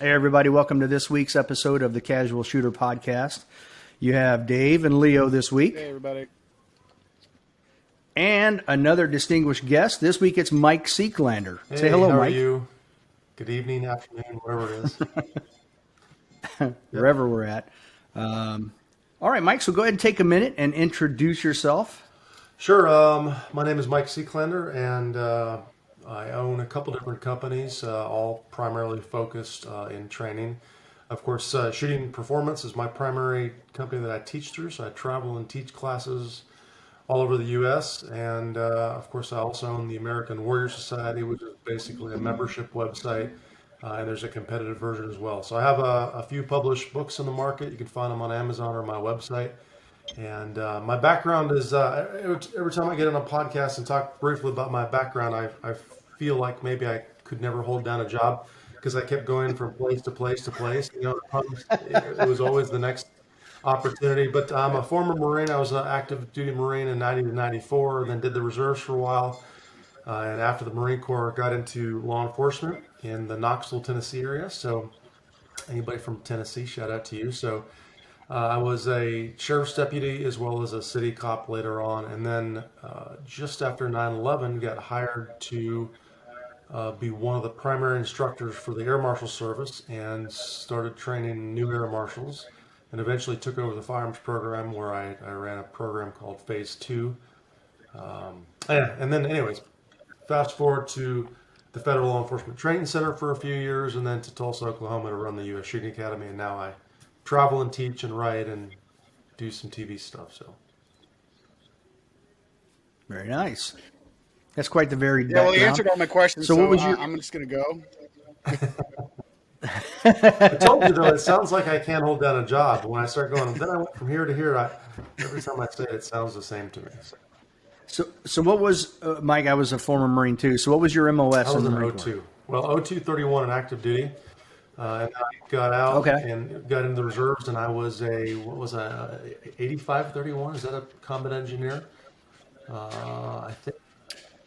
Hey, everybody, welcome to this week's episode of the Casual Shooter Podcast. You have Dave and Leo this week. Hey, everybody. And another distinguished guest. This week it's Mike Seeklander. Hey, Say hello, how Mike. are you? Good evening, afternoon, whatever it is. Wherever we're at. All right, Mike, so go ahead and take a minute and introduce yourself. Sure. My name is Mike Seeklander, and I own a couple different companies, all primarily focused in training. Of course, Shooting Performance is my primary company that I teach through, so I travel and teach classes all over the U.S. And of course, I also own the American Warrior Society, which is basically a membership website, and there's a competitive version as well. So I have a few published books in the market. You can find them on Amazon or my website. And my background is every time I get on a podcast and talk briefly about my background, I feel like maybe I could never hold down a job because I kept going from place to place to place. You know, it was always the next opportunity. But I'm a former Marine. I was an active duty Marine in 90 to 94, and then did the reserves for a while. And after the Marine Corps, got into law enforcement in the Knoxville, Tennessee area. So anybody from Tennessee, shout out to you. So I was a sheriff's deputy as well as a city cop later on. And then just after 9/11, got hired to be one of the primary instructors for the Air Marshal Service and started training new Air Marshals, and eventually took over the firearms program where I ran a program called Phase 2. And then anyways, fast forward to the Federal Law Enforcement Training Center for a few years, and then to Tulsa, Oklahoma to run the U.S. Shooting Academy, and now I travel and teach and write and do some TV stuff. So Very nice. That's quite the varied Yeah, well, background. you answered all my questions, So what was your- I'm just going to go. I told you though, it sounds like I can't hold down a job. When I start going, then I went from here to here. Every time I say it, it sounds the same to me. So what was, Mike, I was a former Marine too. So what was your MOS I was in the an Marine Corps? O2. Well, O2 31 in active duty. And I got out Okay. and got into the reserves, and I was a 8531? Is that a combat engineer? I think.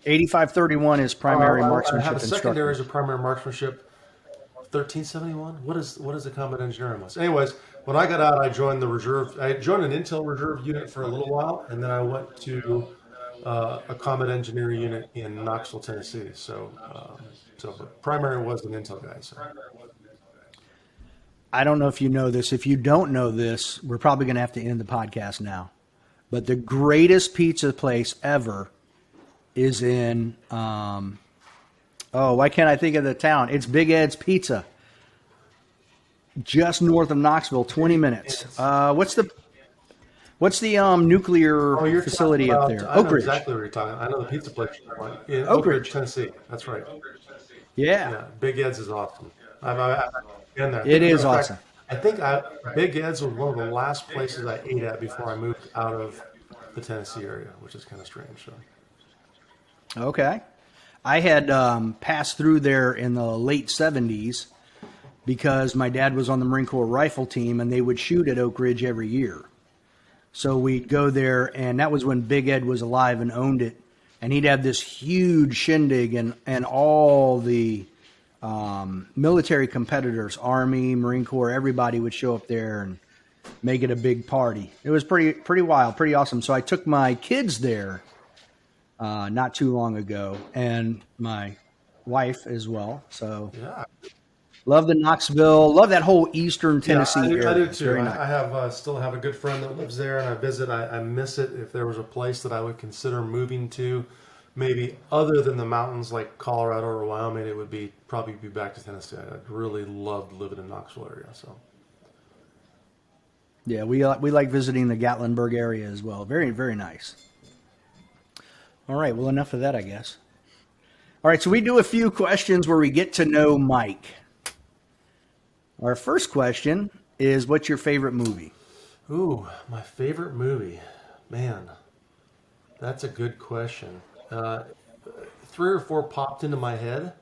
8531 is primary I marksmanship have a secondary instructor. as a primary marksmanship. 1371. What is the combat engineering was? Anyways, when I got out, I joined the reserve. I joined an intel reserve unit for a little while, and then I went to a combat engineering unit in Knoxville, Tennessee. So the primary was an intel guy. So. I don't know if you know this. If you don't know this, we're probably going to have to end the podcast now. But the greatest pizza place ever is in, why can't I think of the town? It's Big Ed's Pizza, just north of Knoxville, 20 minutes. What's the nuclear facility up there? I know Oak Ridge. exactly what you're talking about. I know the pizza place in Oak Oak Ridge, Ridge. Tennessee. That's right. Yeah, Yeah, Big Ed's is awesome. I've been there. it is In fact, awesome. I think Big Ed's was one of the last places I ate at before I moved out of the Tennessee area, which is kind of strange. So. Okay. I had passed through there in the late 70s because my dad was on the Marine Corps rifle team, and they would shoot at Oak Ridge every year. So we'd go there, and that was when Big Ed was alive and owned it. And he'd have this huge shindig, and all the military competitors, Army, Marine Corps, everybody would show up there and make it a big party. It was pretty wild, pretty awesome. So I took my kids there not too long ago, and my wife as well. So Yeah. love the Knoxville, love that whole eastern Tennessee area. I do It's too. very nice. I have still have a good friend that lives there, and I visit. I miss it. If there was a place that I would consider moving to, maybe other than the mountains like Colorado or Wyoming, it would probably be back to Tennessee. I really loved living in Knoxville area. So Yeah, we like visiting the Gatlinburg area as well. Very, very nice. All right, well, enough of that, I guess. All right, so we do a few questions where we get to know Mike. Our first question is, what's your favorite movie? ooh, my favorite movie, man, that's a good question. 3 or 4 popped into my head.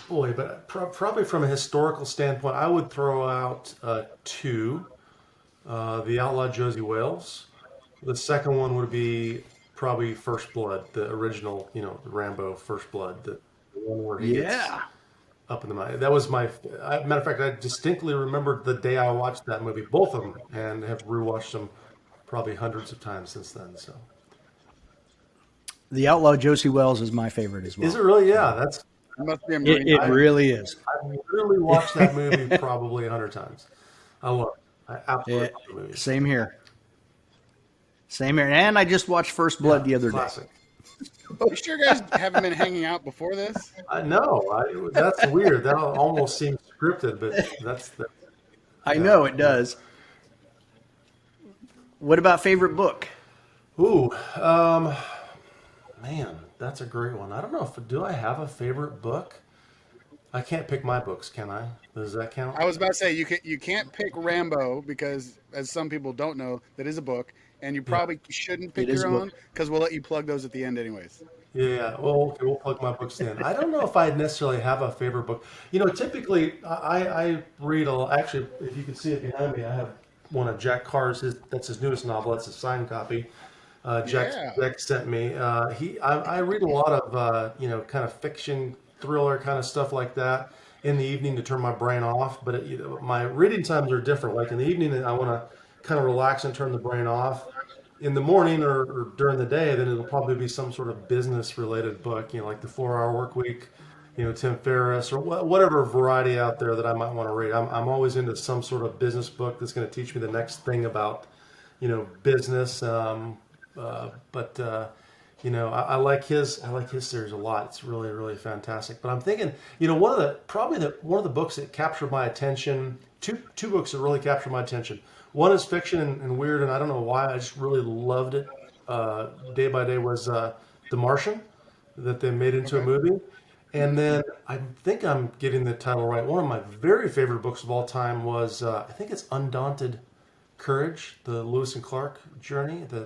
Boy, but probably from a historical standpoint, I would throw out 2. The Outlaw Josie Wales. The second one would be probably First Blood, the original, Rambo First Blood, the one where he gets Yeah. up in the mountain. That was matter of fact, I distinctly remember the day I watched that movie, both of them, and have rewatched them probably hundreds of times since then. So, The Outlaw Josie Wells is my favorite as is it well. really? Yeah, that's It must be a It I Marine. really is. I literally watched that movie probably 100 times. I love it. I absolutely It, love the movie. same here. Same here. And I just watched First Blood Yeah, the other day. classic. You sure guys haven't been hanging out before this? I know. That's weird. That almost seems scripted, but that's I yeah. know it does. What about favorite book? Ooh, man, that's a great one. I don't know if do I have a favorite book? I can't pick my books, can I? Does that count? I was about to say you can't pick Rambo because, as some people don't know, that is a book, and you Yeah. probably shouldn't pick It is your a book. own because we'll let you plug those at the end anyways. Yeah, well, okay, we'll plug my books in. I don't know if I necessarily have a favorite book. Typically I read actually, if you can see it behind me, I have one of Jack Carr's. That's his newest novel. That's a signed copy. Yeah. Jack sent me. I read a lot of kind of fiction, thriller kind of stuff like that in the evening to turn my brain off. But my reading times are different. Like in the evening, I want to kind of relax and turn the brain off. In the morning or during the day, then it'll probably be some sort of business related book, like the 4 Hour Work Week, Tim Ferriss or whatever variety out there that I might want to read. I'm always into some sort of business book that's going to teach me the next thing about, business. But I like his series a lot. It's really, really fantastic. But I'm thinking, one of the books that captured my attention, two books that really captured my attention. One is fiction and weird, and I don't know why. I just really loved it. Day by Day was The Martian that they made into a Okay. movie. And then I think I'm getting the title right. One of my very favorite books of all time was I think it's Undaunted Courage, the Lewis and Clark journey. I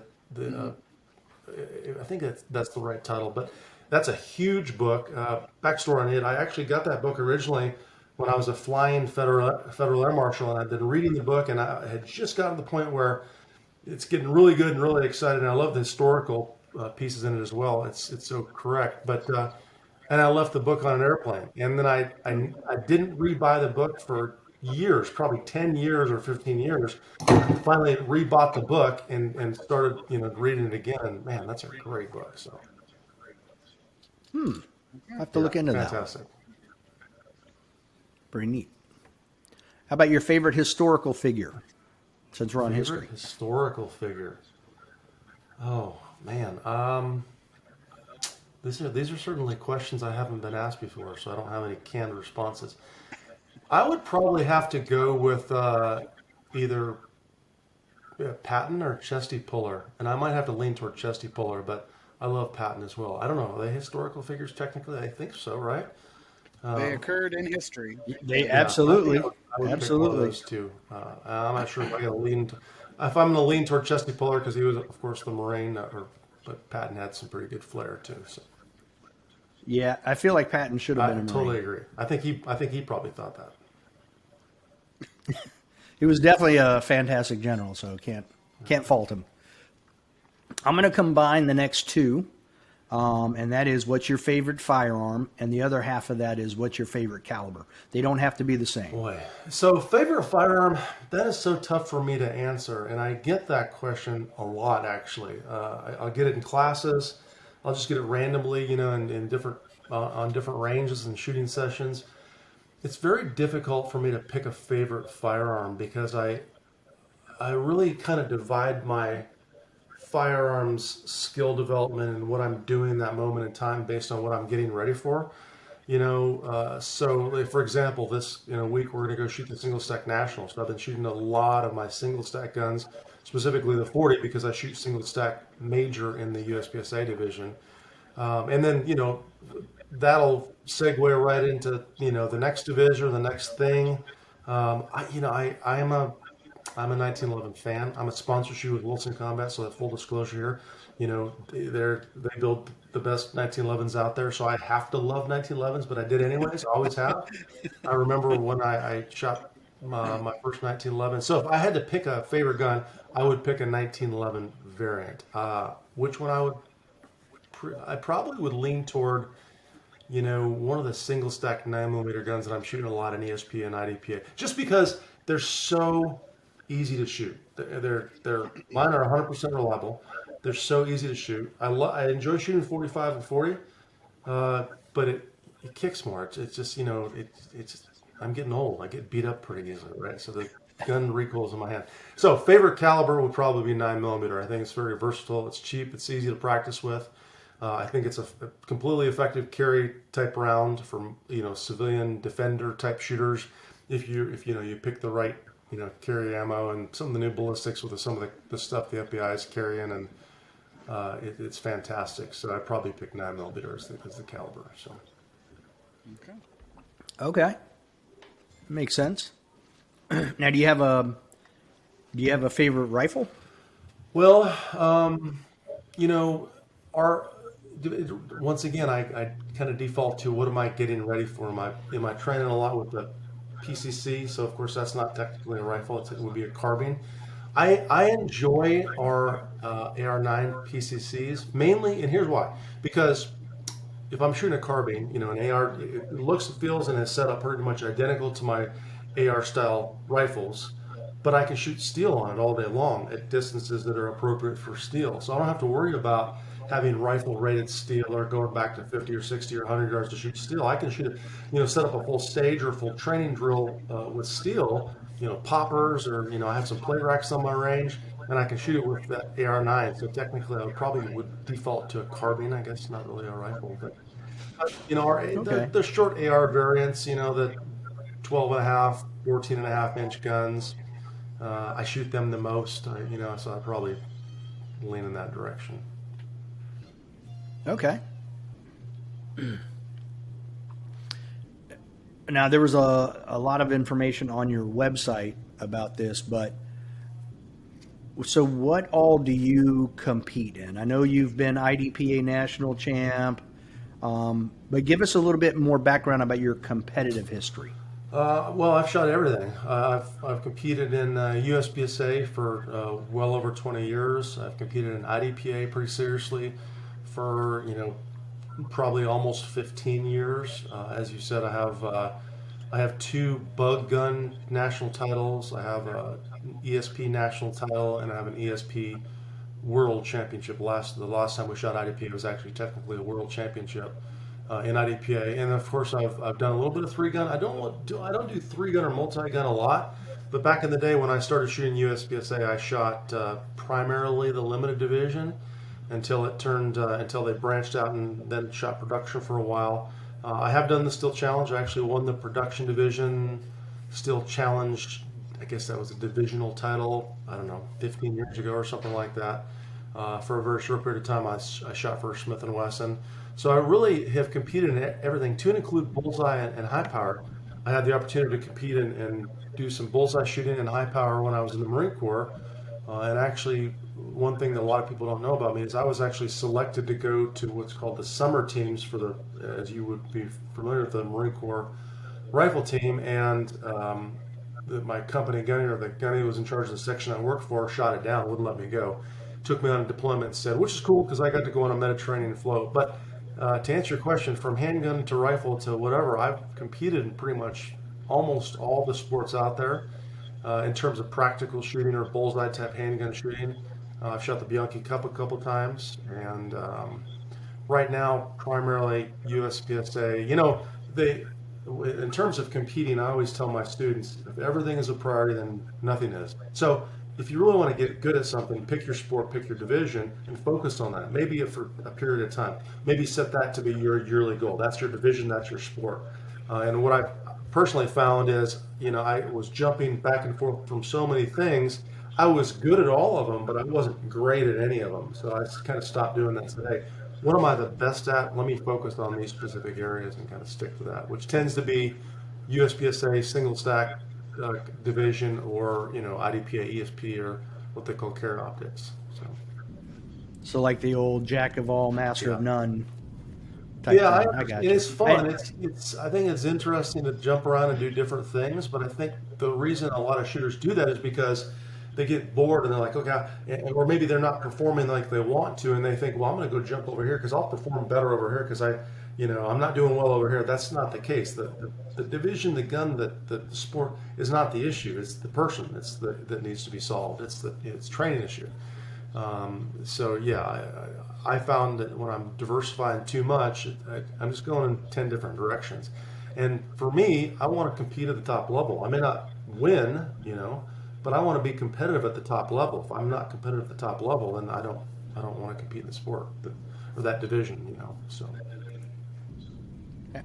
think that's the right title, but that's a huge book. Backstory on it: I actually got that book originally when I was a flying federal air marshal, and I'd been reading the book, and I had just gotten to the point where it's getting really good and really excited. And I love the historical pieces in it as well. It's so correct, but and I left the book on an airplane, and then I didn't rebuy the book for years, probably 10 years or 15 years. Finally, rebought the book and started reading it again. And man, that's a great book. So I have to yeah, look into that one. fantastic. Pretty neat. How about your favorite historical figure? Since we're on Favorite history. historical figure. Oh man, these are certainly questions I haven't been asked before, so I don't have any canned responses. I would probably have to go with either Patton or Chesty Puller, and I might have to lean toward Chesty Puller, but I love Patton as well. I don't know, are they historical figures technically? I think so, right? They Um, occurred in history. They yeah, I think absolutely, I would pick one of absolutely. those two. I'm not sure if I got to if I'm going to lean toward Chesty Puller because he was, of course, the Marine, but Patton had some pretty good flair too. So Yeah, I feel like Patton should have I been a totally Marine. agree. I think he probably thought that. He was definitely a fantastic general, so can't fault him. I'm going to combine the next two, and that is what's your favorite firearm, and the other half of that is what's your favorite caliber. They don't have to be the same. Boy, so favorite firearm, that is so tough for me to answer, and I get that question a lot actually. I'll get it in classes. I'll just get it randomly, in different on different ranges and shooting sessions. It's very difficult for me to pick a favorite firearm because I really kind of divide my firearms skill development and what I'm doing in that moment in time based on what I'm getting ready for. So like, for example, this week we're going to go shoot the single stack national. So I've been shooting a lot of my single stack guns, specifically the 40 because I shoot single stack major in the USPSA division. And then that'll segue right into the next division or the next thing. I'm a 1911 fan. I'm a sponsorship with Wilson Combat, so that full disclosure here, they build the best 1911s out there, so I have to love 1911s, but I did anyways. I always have. I remember when I shot my first 1911. So if I had to pick a favorite gun, I would pick a 1911 variant. Which one I probably would lean toward one of the single stack 9 millimeter guns that I'm shooting a lot in ESP and IDPA, just because they're so easy to shoot. They're mine are 100% reliable. They're so easy to shoot. I enjoy shooting 45 and 40, but it kicks more. It's just it's I'm getting old. I get beat up pretty easily, right? So the gun recoils in my hand. So favorite caliber would probably be 9 millimeter. I think it's very versatile. It's cheap. It's easy to practice with. I think it's a completely effective carry type round for civilian defender type shooters. If you pick the right carry ammo and some of the new ballistics with some of the stuff the FBI is carrying, and it's fantastic. So I'd probably pick 9 millimeter as the caliber. So Okay. Okay. Makes sense. Now, do you have a favorite rifle? well, our once again, I kind of default to what am I getting ready for? Am I training a lot with the PCC? So of course that's not technically a rifle; it would be a carbine. I enjoy our AR9 PCCs mainly, and here's why: because if I'm shooting a carbine, an AR, it looks, feels, and is set up pretty much identical to my AR style rifles, but I can shoot steel on it all day long at distances that are appropriate for steel. So I don't have to worry about having rifle rated steel or going back to 50 or 60 or 100 yards to shoot steel. I can shoot it, set up a full stage or a full training drill with steel, poppers, or, I have some plate racks on my range, and I can shoot it with that AR9. So technically I would default to a carbine, I guess, not really a rifle, but Okay. the short AR variants, the 12 and a half, 14 and a half inch guns. I shoot them the most, so I probably lean in that direction. Okay. Now, there was a lot of information on your website about this, but so what all do you compete in? I know you've been IDPA national champ, but give us a little bit more background about your competitive history. Well, I've shot everything. I've competed in USPSA for well over 20 years. I've competed in IDPA pretty seriously for probably almost 15 years. As you said, I have two bug gun national titles. I have an ESP national title, and I have an ESP world championship. The last time we shot IDPA was actually technically a world championship in IDPA. And of course, I've done a little bit of three gun. I don't do three gun or multi gun a lot. But back in the day when I started shooting USPSA, I shot primarily the limited division until they branched out and then shot production for a while. I have done the Steel Challenge. I actually won the production division Steel Challenge. I guess that was a divisional title, I don't know, 15 years ago or something like that. For a very short period of time, I shot for Smith & Wesson. So I really have competed in everything, to include bullseye and high power. I had the opportunity to compete and do some bullseye shooting and high power when I was in the Marine Corps. And actually, one thing that a lot of people don't know about me is I was actually selected to go to what's called the summer teams as you would be familiar with, the Marine Corps rifle team. And my company gunny, or the gunny who was in charge of the section I worked for, shot it down, wouldn't let me go. Took me on a deployment instead, which is cool because I got to go on a Mediterranean float. But to answer your question, from handgun to rifle to whatever, I've competed in pretty much almost all the sports out there. In terms of practical shooting or bullseye type handgun shooting, I've shot the Bianchi Cup a couple times, and right now primarily USPSA. In terms of competing, I always tell my students, if everything is a priority, then nothing is. So if you really want to get good at something, pick your sport, pick your division, and focus on that. Maybe for a period of time. Maybe set that to be your yearly goal. That's your division, that's your sport. And what I've personally found is, I was jumping back and forth from so many things. I was good at all of them, but I wasn't great at any of them. So I kind of stopped doing that today. What am I the best at? Let me focus on these specific areas and kind of stick to that, which tends to be USPSA single stack division, or IDPA, ESP, or what they call carry optics. So, like the old jack of all, master Yeah. of none type Yeah, thing. I got and you. it's fun. I think it's interesting to jump around and do different things. But I think the reason a lot of shooters do that is because they get bored and they're like, okay, or maybe they're not performing like they want to, and they think, well, I'm going to go jump over here because I'll perform better over here because I'm not doing well over here. That's not the case. The division, the gun, the sport is not the issue. It's the person. That needs to be solved. It's training issue. So yeah, I found that when I'm diversifying too much, I'm just going in 10 different directions. And for me, I want to compete at the top level. I may not win, but I want to be competitive at the top level. If I'm not competitive at the top level, then I don't want to compete in the sport or that division. So.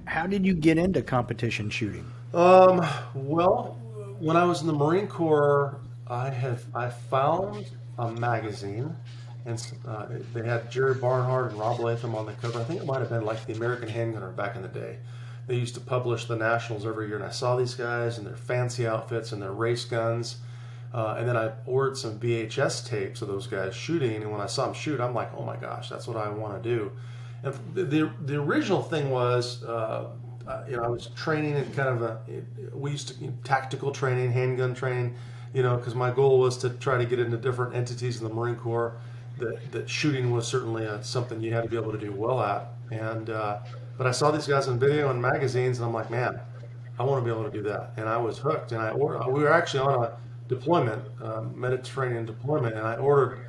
How did you get into competition shooting? Well, when I was in the Marine Corps, I found a magazine, and they had Jerry Barnhart and Rob Latham on the cover. I think it might have been like the American Handgunner back in the day. They used to publish the nationals every year, and I saw these guys in their fancy outfits and their race guns. And then I ordered some VHS tapes of those guys shooting, and when I saw them shoot, I'm like, oh my gosh, that's what I want to do. And the original thing was, I was training in kind of we used to tactical training, handgun training, because my goal was to try to get into different entities in the Marine Corps. That shooting was certainly something you had to be able to do well at. And but I saw these guys on video and magazines, and I'm like, man, I want to be able to do that. And I was hooked. And we were actually on a deployment, Mediterranean deployment, and I ordered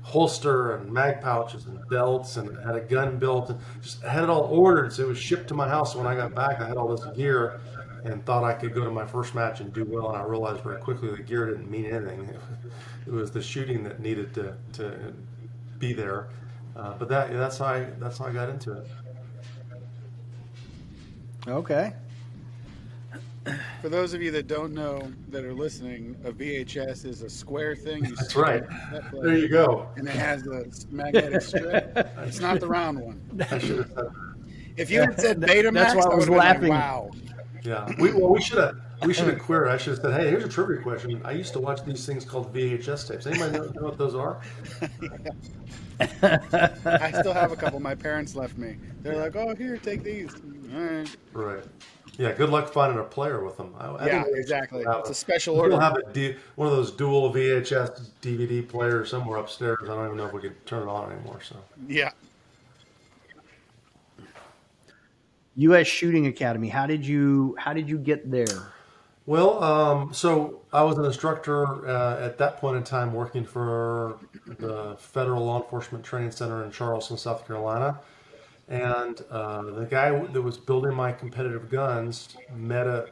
holster and mag pouches and belts and had a gun built and just had it all ordered. So it was shipped to my house. When I got back, I had all this gear and thought I could go to my first match and do well. And I realized very quickly the gear didn't mean anything. It was the shooting that needed to be there. But that's how I got into it. Okay. For those of you that don't know that are listening, a VHS is a square thing. That's right. There you go. And it has a magnetic strip. It's not the round one. I should have said. If you had said Betamax, That's why I was laughing. Like, wow. Yeah. We should have queried. I should have said, hey, here's a trivia question. I used to watch these things called VHS tapes. Anybody know what those are? I still have a couple. My parents left me. They're like, oh, here, take these. All right. Right. Yeah, good luck finding a player with them. Yeah, exactly. It's a special We order. don't have one of those dual VHS DVD players somewhere upstairs. I don't even know if we can turn it on anymore. So Yeah. U.S. Shooting Academy. How did you get there? well, so I was an instructor at that point in time working for the Federal Law Enforcement Training Center in Charleston, South Carolina. And the guy that was building my competitive guns met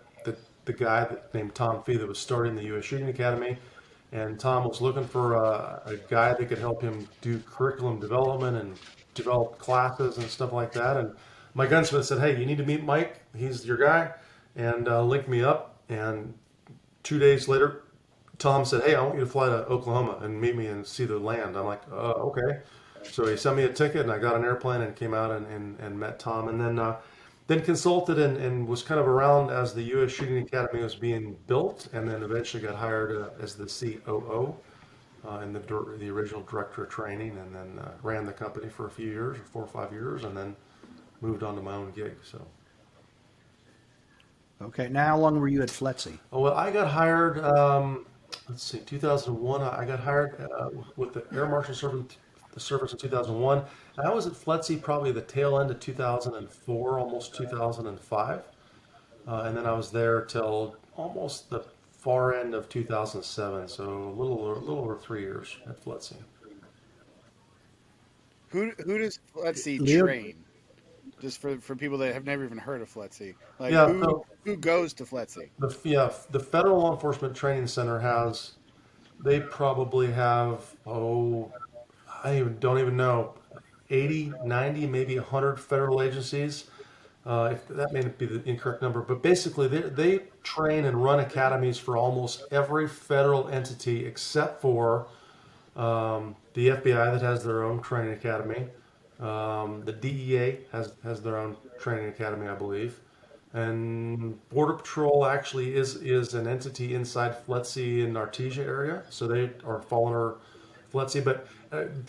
the guy named Tom Fee that was starting the U.S. Shooting Academy. And Tom was looking for a guy that could help him do curriculum development and develop classes and stuff like that. And my gunsmith said, hey, you need to meet Mike. He's your guy. And linked me up. And 2 days later, Tom said, hey, I want you to fly to Oklahoma and meet me and see the land. I'm like, okay. So he sent me a ticket, and I got an airplane and came out and met Tom, and then consulted and was kind of around as the U.S. Shooting Academy was being built, and then eventually got hired as the COO and the original director of training, and then ran the company for a few years, 4 or 5 years, and then moved on to my own gig. So. Okay. Now, how long were you at FLETC? Oh, well, I got hired. Let's see, 2001. I got hired with the Air Marshal Service in 2001. I was at FLETC probably the tail end of 2004, almost 2005, and then I was there till almost the far end of 2007. So a little over 3 years at FLETC. Who does FLETC Leo? train? Just for people that have never even heard of FLETC. Like, Yeah, who goes to FLETC? The Federal Law Enforcement Training Center they probably have, don't even know, 80, 90, maybe 100 federal agencies. If that may be the incorrect number, but basically they train and run academies for almost every federal entity except for the FBI that has their own training academy. The DEA has their own training academy, I believe. And Border Patrol actually is an entity inside FLETC in Artesia area, so they are following our FLETC. But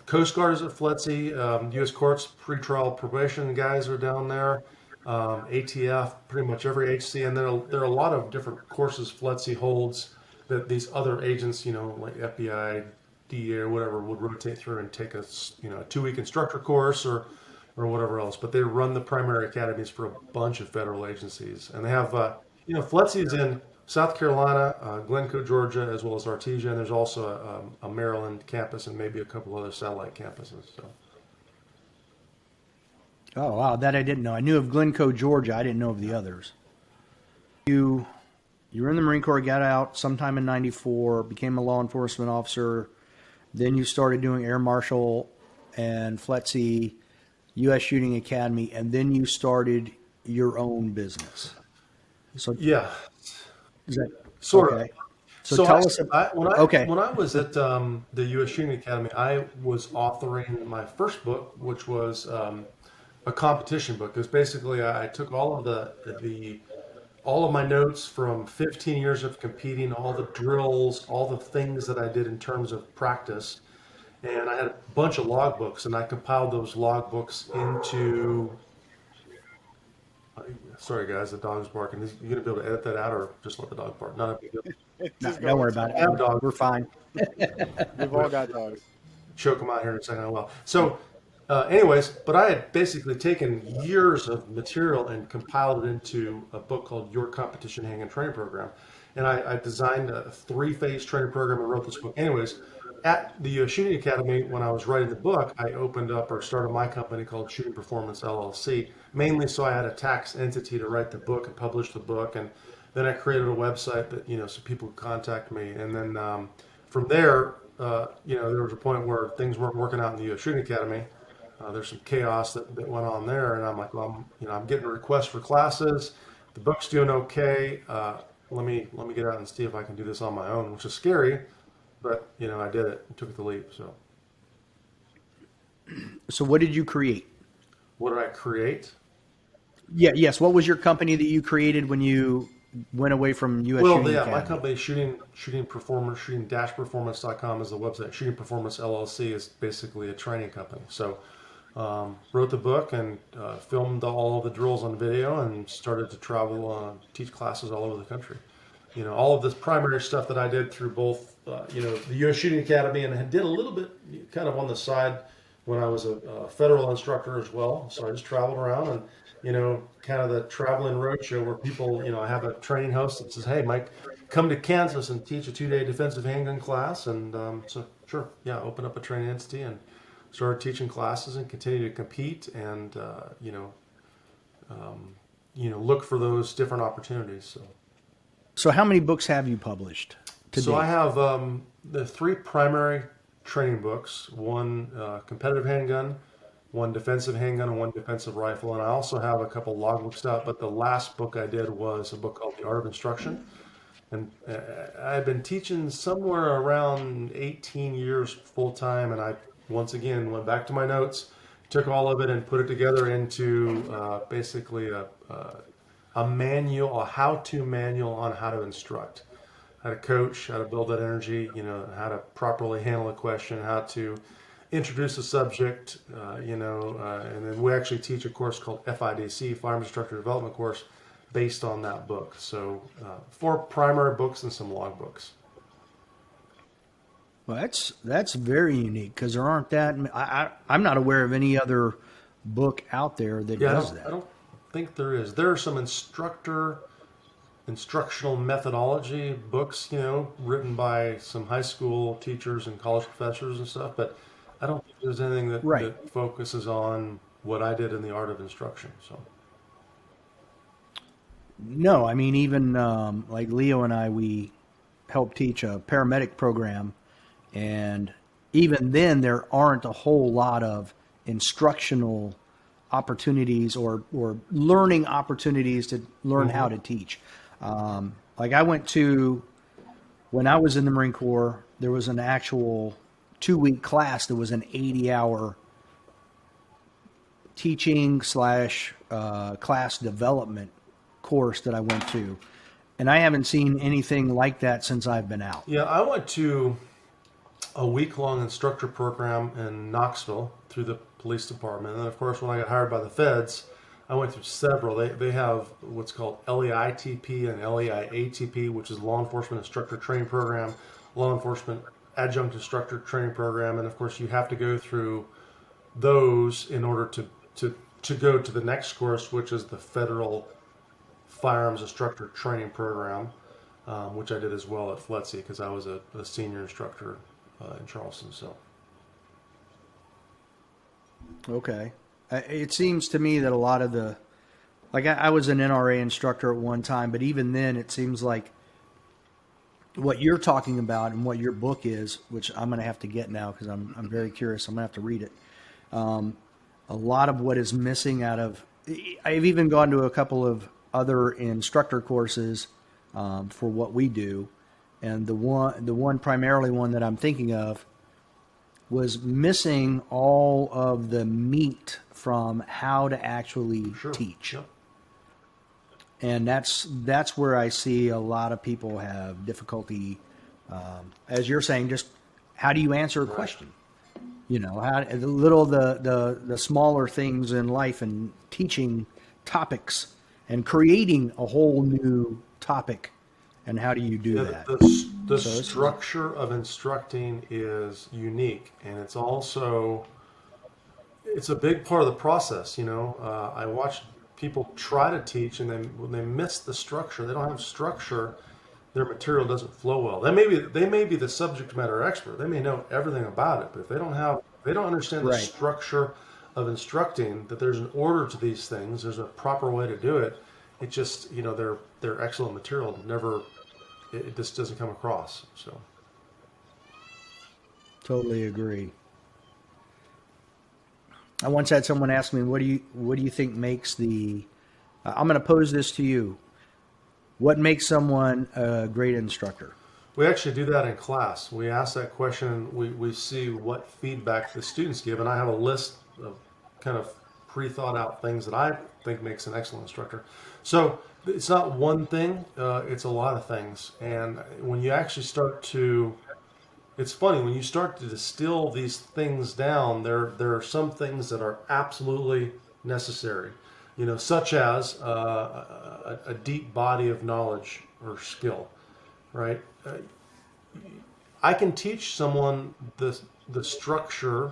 Coast Guard is at FLETC, U.S. Courts, pretrial probation guys are down there, ATF, pretty much every HC, and there are a lot of different courses FLETC holds that these other agents, like FBI, DEA, or whatever, would rotate through and take a 2-week instructor course or whatever else. But they run the primary academies for a bunch of federal agencies, and they have FLETC's in South Carolina, Glencoe, Georgia, as well as Artesia, and there's also a Maryland campus and maybe a couple other satellite campuses. So. Oh, wow, that I didn't know. I knew of Glencoe, Georgia. I didn't know of the others. You were in the Marine Corps, got out sometime in '94, became a law enforcement officer. Then you started doing Air Marshal and FLETC, U.S. Shooting Academy, and then you started your own business. So Yeah, is that sort okay? of. So So tell us. Okay. when I was at the U.S. Shooting Academy, I was authoring my first book, which was a competition book. Because basically, I took all of all of my notes from 15 years of competing, all the drills, all the things that I did in terms of practice, and I had a bunch of logbooks, and I compiled those logbooks into. Sorry, guys, the dog's barking. You gonna be able to edit that out, or just let the dog bark? Not a big deal. No, Just don't go. worry It's about fine. it. I have dogs. We're fine. We've all got dogs. Choke them out here in a second. I will. So, anyways, but I had basically taken years of material and compiled it into a book called Your Competition Handgun Training Program. And I designed a 3-phase training program and wrote this book. Anyways, at the U.S. Shooting Academy, when I was writing the book, I opened up or started my company called Shooting Performance LLC, mainly so I had a tax entity to write the book and publish the book. And then I created a website that, so people could contact me. And then from there, there was a point where things weren't working out in the U.S. Shooting Academy. There's some chaos that went on there, and I'm like, well, I'm getting requests for classes. The book's doing okay. Let me get out and see if I can do this on my own, which is scary, but I did it and took the leap. So, So what did you create? what did I create? Yeah, yes. What was your company that you created when you went away from U.S. Well, Shooting yeah, Academy? my company, Shooting Performance, shooting-performance.com is the website. Shooting Performance LLC is basically a training company. So, wrote the book and filmed all of the drills on video and started to travel, teach classes all over the country. All of this primary stuff that I did through both, the U.S. Shooting Academy, and I did a little bit kind of on the side when I was a federal instructor as well. So I just traveled around and, kind of the traveling roadshow where people, I have a training host that says, hey, Mike, come to Kansas and teach a 2-day defensive handgun class. And so, sure, yeah, open up a training entity and started teaching classes and continue to compete and, look for those different opportunities. So how many books have you published to So I date? have the 3 primary training books: one competitive handgun, one defensive handgun, and one defensive rifle. And I also have a couple logbooks out. But the last book I did was a book called The Art of Instruction. And I've been teaching somewhere around 18 years full time. And I once again went back to my notes, took all of it, and put it together into basically a manual, a how-to manual on how to instruct, how to coach, how to build that energy, how to properly handle a question, how to introduce a subject, and then we actually teach a course called FIDC, Firearms Instructor Development Course, based on that book. So 4 primary books and some log books. Well, that's very unique because there aren't that. I'm not aware of any other book out there that Yeah, does I that. don't think there is. There are some instructional methodology books, written by some high school teachers and college professors and stuff, but I don't think there's anything Right. that focuses on what I did in the art of instruction. So, No, I mean even like Leo and I, we help teach a paramedic program, and even then there aren't a whole lot of instructional opportunities or learning opportunities to learn how to teach. Like I went to when I was in the Marine Corps, there was an actual 2-week class that was an 80-hour teaching slash class development course that I went to. And I haven't seen anything like that since I've been out. yeah, I went to a week-long instructor program in Knoxville through the police department. And then, of course, when I got hired by the feds, I went through several. They have what's called LEITP and LEIATP, which is Law Enforcement Instructor Training Program, Law Enforcement Adjunct Instructor Training Program, and of course you have to go through those in order to go to the next course, which is the Federal Firearms Instructor Training Program, which I did as well at FLETC because I was a senior instructor in Charleston. So. Okay. It seems to me that a lot of I was an NRA instructor at one time, but even then it seems like what you're talking about and what your book is, which I'm going to have to get now because I'm very curious. I'm going to have to read it. A lot of what is missing out of, I've even gone to a couple of other instructor courses for what we do. And the one primarily one that I'm thinking of was missing all of the meat from how to actually teach. Yep. And that's where I see a lot of people have difficulty, as you're saying, just how do you answer a question? You know, how the smaller things in life and teaching topics and creating a whole new topic. And how do you do that? The structure of instructing is unique, and it's also a big part of the process. You know, I watch people try to teach, and then when they miss the structure, they don't have structure. Their material doesn't flow well. They may be the subject matter expert. They may know everything about it, but if they don't understand the structure of instructing, that there's an order to these things, there's a proper way to do it. It just, you know, their excellent material it just doesn't come across. So totally agree. I once had someone ask me, what do you think makes I'm going to pose this to you. What makes someone a great instructor? We actually do that in class. We ask that question. We see what feedback the students give, and I have a list of kind of pre-thought out things that I think makes an excellent instructor. So it's not one thing, it's a lot of things. And when you actually it's funny, when you start to distill these things down, there are some things that are absolutely necessary, you know, such as a deep body of knowledge or skill, right? I can teach someone the structure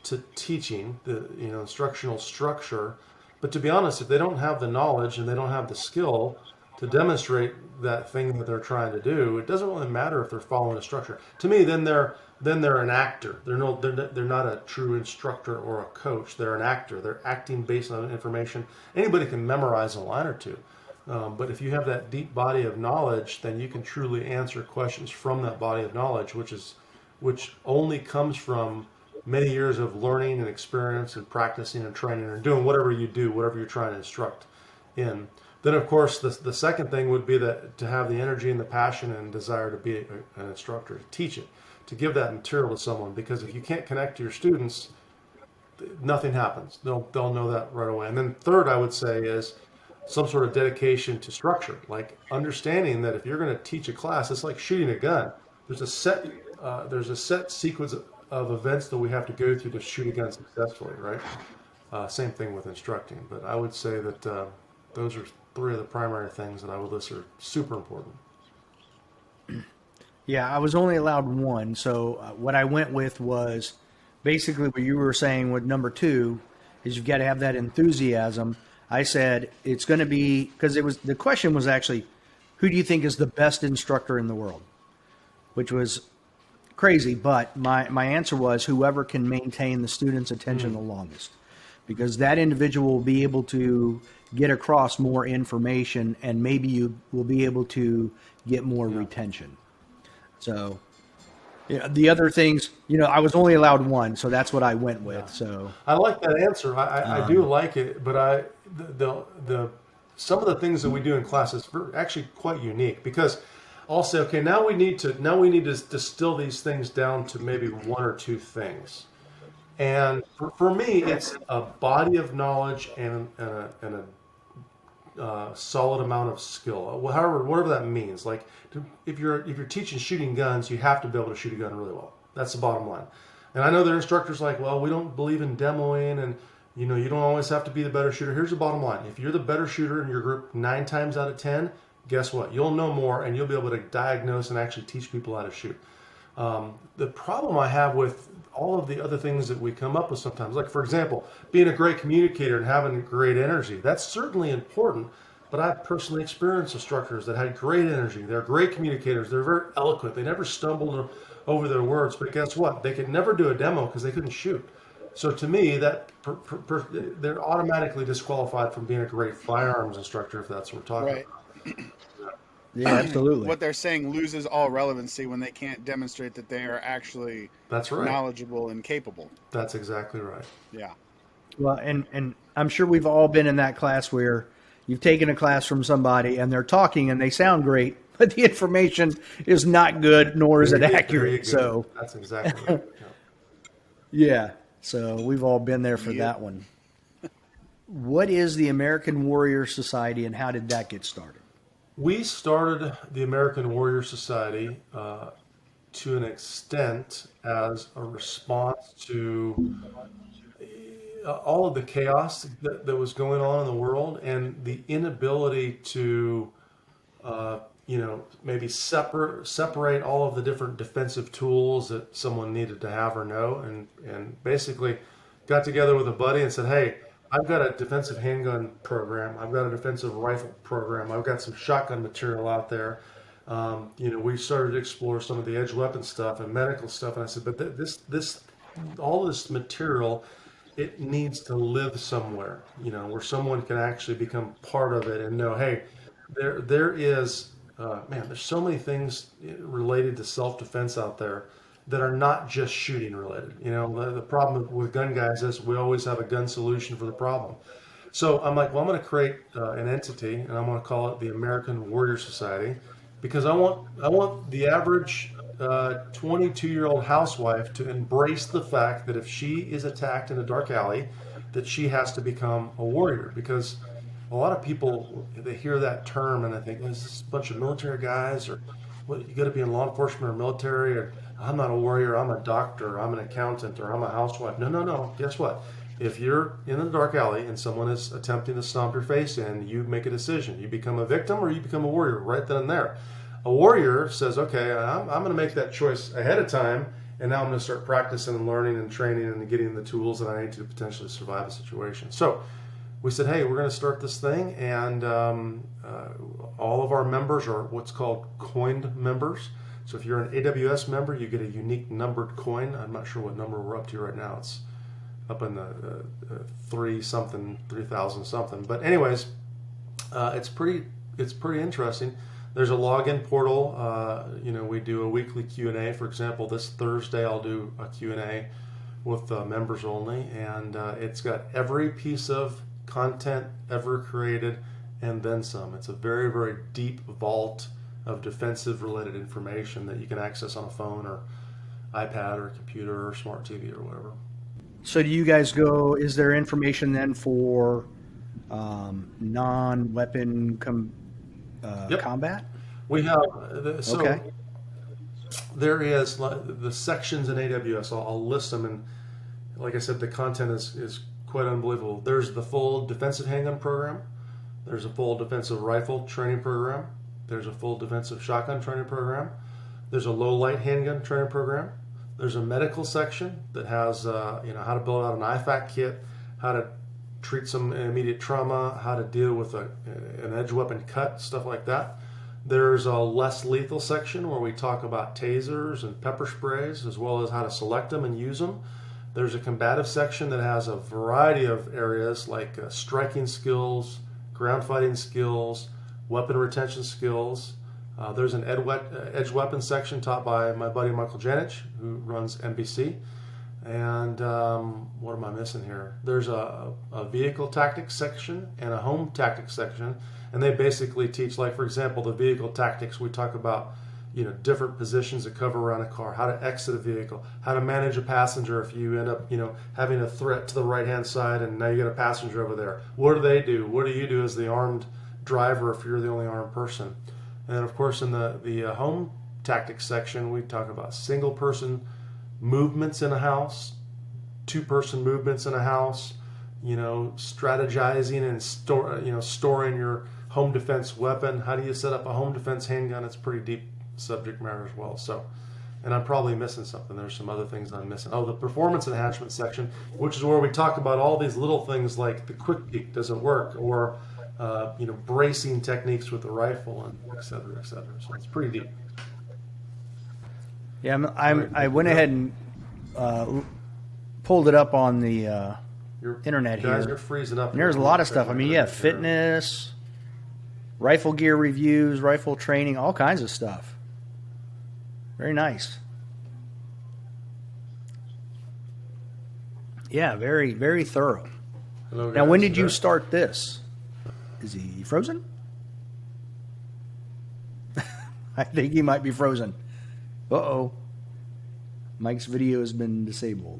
to teaching, the instructional structure. But to be honest, if they don't have the knowledge and they don't have the skill to demonstrate that thing that they're trying to do, it doesn't really matter if they're following a structure. To me, then they're an actor. They're not a true instructor or a coach. They're an actor. They're acting based on information. Anybody can memorize a line or two. But if you have that deep body of knowledge, then you can truly answer questions from that body of knowledge, which only comes from many years of learning and experience and practicing and training and doing whatever you do, whatever you're trying to instruct in. Then, of course, the second thing would be that to have the energy and the passion and desire to be an instructor, to teach it, to give that material to someone. Because if you can't connect to your students, nothing happens. They'll know that right away. And then third, I would say, is some sort of dedication to structure, like understanding that if you're going to teach a class, it's like shooting a gun. There's a set sequence of events that we have to go through to shoot a gun successfully, right? Same thing with instructing. But I would say that those are three of the primary things that I would list are super important. Yeah, I was only allowed one. So what I went with was basically what you were saying with number 2 is you've got to have that enthusiasm. I said it's going to be, because the question was actually, who do you think is the best instructor in the world? Which was crazy, but my answer was whoever can maintain the student's attention the longest, because that individual will be able to get across more information, and maybe you will be able to get more retention. So the other things, I was only allowed one, so that's what I went with. So I like that answer. I do like it, but the some of the things that we do in class is actually quite unique, because I'll say, okay, now we need to distill these things down to maybe one or two things. And for me, it's a body of knowledge and a solid amount of skill. Whatever that means. Like if you're teaching shooting guns, you have to be able to shoot a gun really well. That's the bottom line. And I know there are instructors like, well, we don't believe in demoing, and You don't always have to be the better shooter. Here's the bottom line. If you're the better shooter in your group 9 times out of 10, guess what? You'll know more, and you'll be able to diagnose and actually teach people how to shoot. The problem I have with all of the other things that we come up with sometimes, like for example, being a great communicator and having great energy, that's certainly important. But I've personally experienced instructors that had great energy. They're great communicators. They're very eloquent. They never stumbled over their words. But guess what? They could never do a demo because they couldn't shoot. So to me, they're automatically disqualified from being a great firearms instructor if that's what we're talking Right. about. Yeah, absolutely. What they're saying loses all relevancy when they can't demonstrate that they are actually That's right. knowledgeable and capable. That's exactly right. Yeah. Well, and I'm sure we've all been in that class where you've taken a class from somebody and they're talking and they sound great, but the information is not good, nor is it Very accurate. good. So That's exactly right. yeah, so we've all been there for Yep. that one. What is the American Warrior Society and how did that get started? We started the American Warrior Society to an extent as a response to all of the chaos that was going on in the world and the inability to, maybe separate all of the different defensive tools that someone needed to have or know, and basically got together with a buddy and said, "Hey, I've got a defensive handgun program. I've got a defensive rifle program. I've got some shotgun material out there." We started to explore some of the edge weapon stuff and medical stuff, and I said, "But all this material, it needs to live somewhere, where someone can actually become part of it and know, hey, there is, there's so many things related to self-defense out there that are not just shooting related. The problem with gun guys is we always have a gun solution for the problem. So I'm like, well, I'm going to create an entity, and I'm going to call it the American Warrior Society, because I want the average 22-year-old housewife to embrace the fact that if she is attacked in a dark alley, that she has to become a warrior. Because a lot of people, they hear that term and they think, is this a bunch of military guys, or what, you got to be in law enforcement or military, or I'm not a warrior, I'm a doctor, I'm an accountant, or I'm a housewife. No. Guess what? If you're in a dark alley and someone is attempting to stomp your face in, you make a decision. You become a victim or you become a warrior right then and there. A warrior says, okay, I'm going to make that choice ahead of time, and now I'm going to start practicing and learning and training and getting the tools that I need to potentially survive a situation. So we said, hey, we're going to start this thing, and all of our members are what's called coined members. So if you're an AWS member, you get a unique numbered coin. I'm not sure what number we're up to right now. It's up in the 3,000 something. But anyways, it's pretty interesting. There's a login portal. We do a weekly Q&A. For example, this Thursday I'll do a Q&A with members only, and it's got every piece of content ever created and then some. It's a very, very deep vault of defensive related information that you can access on a phone or iPad or computer or smart TV or whatever. So do you guys go, is there information then for non-weapon Yep. combat? We have, Okay. there is the sections in AWS, I'll list them, and like I said, the content is quite unbelievable. There's the full defensive handgun program. There's a full defensive rifle training program. There's a full defensive shotgun training program. There's a low light handgun training program. There's a medical section that has how to build out an IFAK kit, how to treat some immediate trauma, how to deal with an edge weapon cut, stuff like that. There's a less lethal section where we talk about tasers and pepper sprays, as well as how to select them and use them. There's a combative section that has a variety of areas like striking skills, ground fighting skills, weapon retention skills. There's an edge weapon section taught by my buddy Michael Janich, who runs NBC. And what am I missing here? There's a vehicle tactics section and a home tactics section. And they basically teach, like, for example, the vehicle tactics. We talk about, different positions that cover around a car, how to exit a vehicle, how to manage a passenger if you end up, having a threat to the right-hand side and now you got a passenger over there. What do they do? What do you do as the armed driver if you're the only armed person? And of course, in the home tactics section, we talk about single-person movements in a house, two-person movements in a house, strategizing and storing your home defense weapon. How do you set up a home defense handgun? It's pretty deep subject matter as well. So, and I'm probably missing something. There's some other things I'm missing. Oh, the performance enhancement section, which is where we talk about all these little things like the quick peek doesn't work, or bracing techniques with the rifle, and et cetera, et cetera. So it's pretty deep. Yeah, I went ahead and pulled it up on the internet Guys, here. you're freezing up. And there's a lot of stuff. I mean, fitness, rifle gear reviews, rifle training, all kinds of stuff. Very nice. Yeah, very, very thorough. Hello, Now, when guys. did you start this? Is he frozen? I think he might be frozen. Uh-oh. Mike's video has been disabled.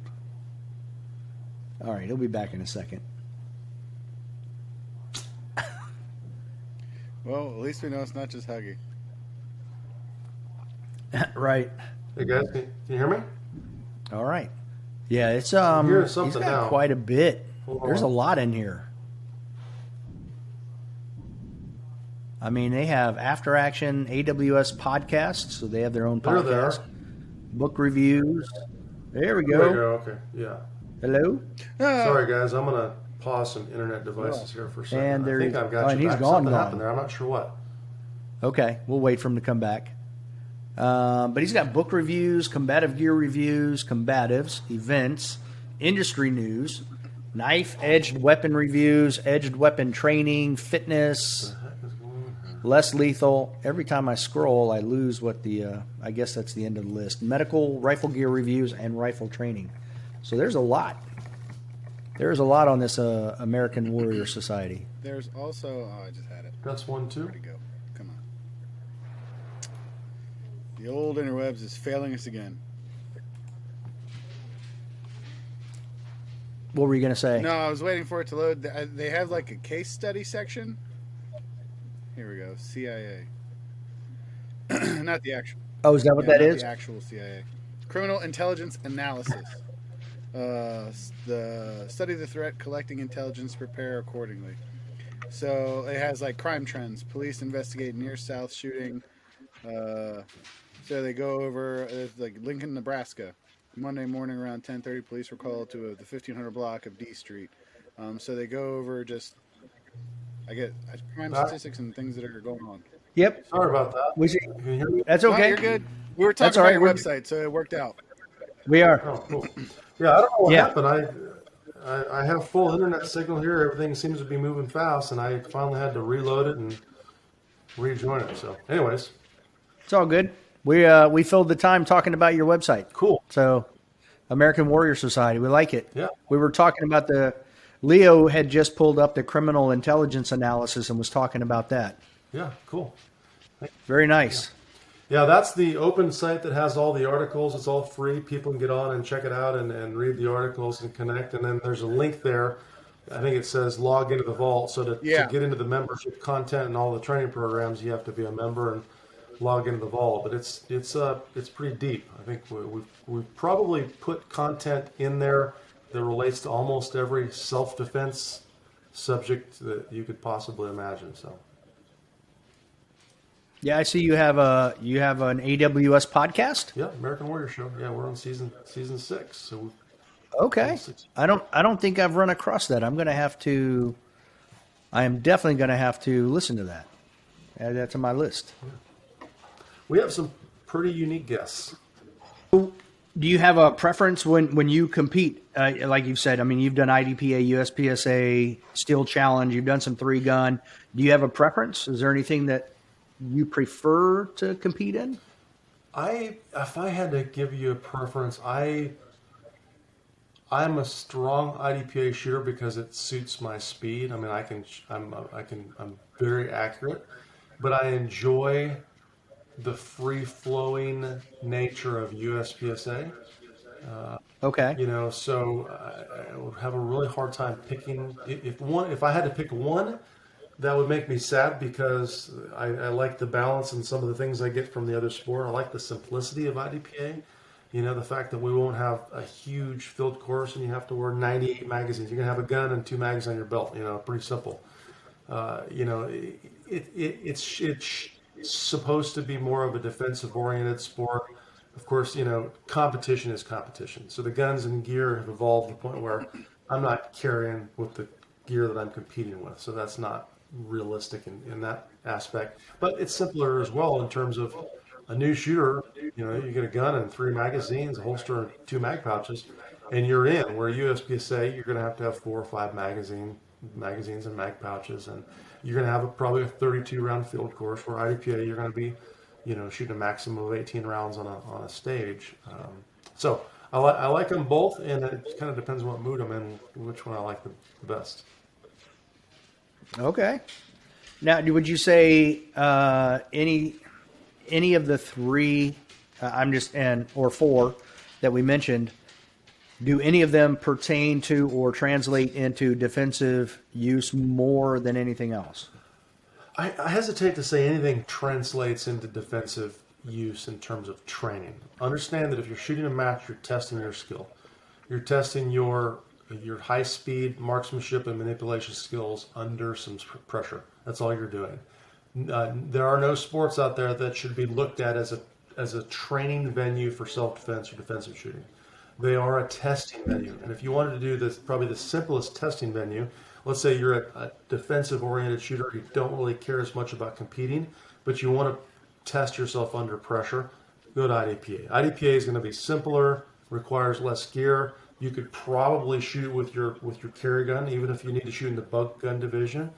All right, he'll be back in a second. Well, at least we know it's not just Huggy. Right. Hey guys, can you hear me? All right. Yeah, it's hearing he's something got now. quite a bit. Hold There's a on. lot in here. I mean, they have after action AWS podcasts, so they have their own They're there. podcast. Book reviews. There we There you go. go. Okay. Yeah. Hello. Sorry guys, I'm gonna pause some internet devices here for a second. And I think there- I've got oh, you and he's back. gone, Something gone. happened there. I'm not sure what. Okay, we'll wait for him to come back. But he's got book reviews, combative gear reviews, combatives, events, industry news, knife, edged weapon reviews, edged weapon training, fitness, What the heck is going on here? less lethal. Every time I scroll, I lose what I guess that's the end of the list. Medical, rifle gear reviews, and rifle training. So there's a lot. There's a lot on this American Warrior Society. There's also, I just had it. That's one too. Where'd it go? Come on. The old interwebs is failing us again. What were you going to say? No, I was waiting for it to load. They have like a case study section. Here we go. CIA. Not the actual. Oh, is that what Yeah, that not is? the actual CIA. Criminal Intelligence Analysis. The study the threat, collecting intelligence, prepare accordingly. So it has like crime trends. Police investigate near South shooting. So they go over like Lincoln, Nebraska. Monday morning around 10:30, police were called to the 1500 block of D Street. So they go over just, I get crime statistics and things that are going on. Yep. Sorry about that. We see. Can you hear me? That's No, okay. you're good. We were That's talking all about right. your We're- website, so it worked out. We are. Oh, cool. Yeah, I don't know what Yeah. happened. I have full internet signal here. Everything seems to be moving fast, and I finally had to reload it and rejoin it. So, anyways, It's all good. We filled the time talking about your website. cool. So, American Warrior Society, we like it. Yeah. We were talking about Leo had just pulled up the criminal intelligence analysis and was talking about that. Yeah, cool. Very nice. Yeah, that's the open site that has all the articles. It's all free. People can get on and check it out and read the articles and connect. And then there's a link there. I think it says log into the vault. So to get into the membership content and all the training programs, you have to be a member and log into the vault. But it's pretty deep. I think we've probably put content in there that relates to almost every self-defense subject that you could possibly imagine. So. Yeah, I see you have an AWS podcast. Yeah, American Warrior Show. Yeah, we're on season 6. So Okay. I don't think I've run across that. I am definitely going to have to listen to that. Add that to my list. we have some pretty unique guests. Do you have a preference when you compete? Like you've said, I mean, you've done IDPA, USPSA, Steel Challenge. You've done some 3-gun. Do you have a preference? Is there anything that you prefer to compete in? If I had to give you a preference, I'm a strong IDPA shooter because it suits my speed. I mean, I'm very accurate, but I enjoy the free-flowing nature of USPSA. Okay. So I would have a really hard time picking. If I had to pick one, that would make me sad because I like the balance and some of the things I get from the other sport. I like the simplicity of IDPA, The fact that we won't have a huge field course and you have to wear 98 magazines. You're going to have a gun and 2 mags on your belt. Pretty simple. It's supposed to be more of a defensive oriented sport. Of course, competition is competition. So the guns and gear have evolved to the point where I'm not carrying with the gear that I'm competing with. So that's not realistic in that aspect. But it's simpler as well in terms of a new shooter. You get a gun and 3 magazines, a holster, and 2 mag pouches, and you're in. Where USPSA, you're going to have 4 or 5 magazines and mag pouches, and you're going to have probably a 32 round field course. Where IDPA, you're going to be, shooting a maximum of 18 rounds on a stage. So I like them both, and it kind of depends on what mood I'm in, which one I like the best. Okay. Now, would you say any of the 3, or 4 that we mentioned, do any of them pertain to or translate into defensive use more than anything else? I hesitate to say anything translates into defensive use in terms of training. Understand that if you're shooting a match, you're testing your skill. You're testing your high-speed marksmanship and manipulation skills under some pressure. That's all you're doing. There are no sports out there that should be looked at as a training venue for self-defense or defensive shooting. They are a testing venue. And if you wanted to do this, probably the simplest testing venue, let's say you're a defensive-oriented shooter, you don't really care as much about competing, but you want to test yourself under pressure, go to IDPA. IDPA is going to be simpler, requires less gear. You could probably shoot with your carry gun, even if you need to shoot in the bug gun division.